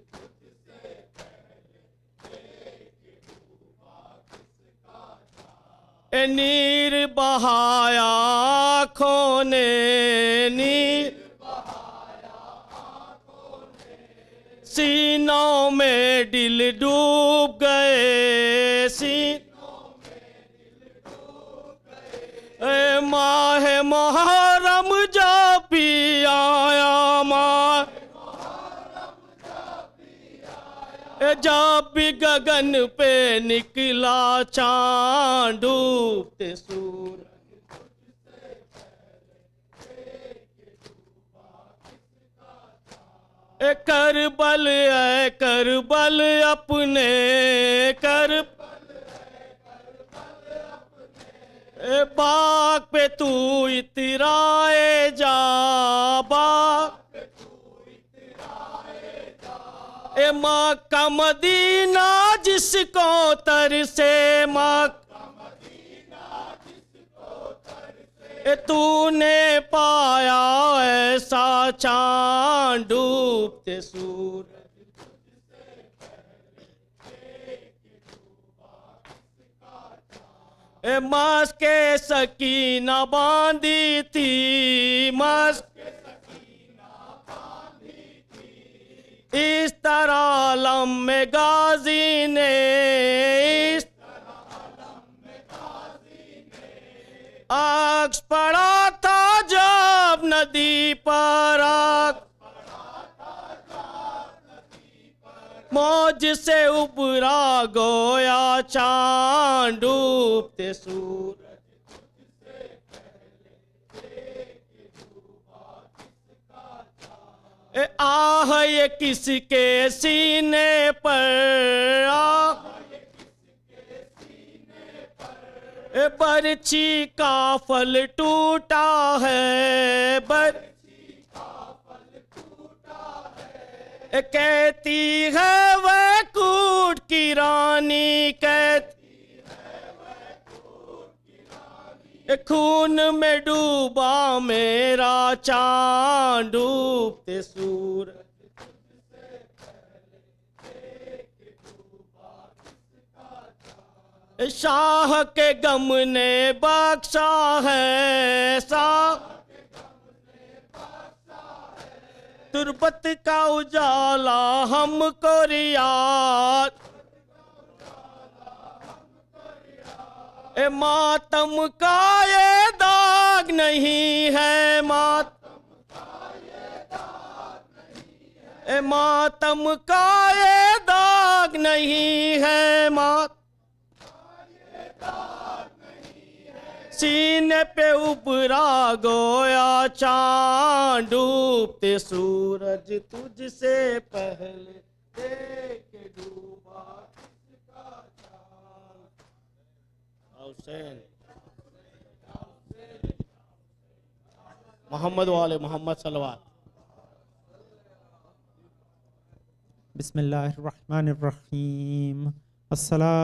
نیر بہایا آنکھوں نے نیر سینوں میں دل ڈوب گئے اے ماہ محرم جب بھی آیا ماہ جب بھی گگن پہ نکلا چاند ڈوبتے سورج اے کربل اے کربل اپنے اے باغ پہ تو اترائے جا باغ اے مکہ مدینہ جس کو ترسے مکہ تو نے پایا ایسا چاند ڈوبتے سورج ماسک کے سکینہ باندھی تھی ماسک اس طرح علم میں غازی نے اس عکس پڑا تھا جب ندی پر موج سے ابھرا گویا چاند ڈوبتے سورج آہ یہ کس کے سینے پر برچھی کا پھل ٹوٹا ہے کہتی ہے وہ کوٹ کی رانی کہتی خون میں ڈوبا میرا چاند ڈوبتے سورج شاہ کے غم نے بخشا ہے تربت کا اجالا ہم کو ریاض ماتم کا یہ داغ نہیں ہے ماتم کا یہ داغ نہیں ہے سینے پہ ابھرا گویا چاند ڈوبتے سورج تجھ سے پہلے دیکھ ڈوبا حسین محمد والے محمد صلوات بسم اللہ الرحمن الرحیم السلام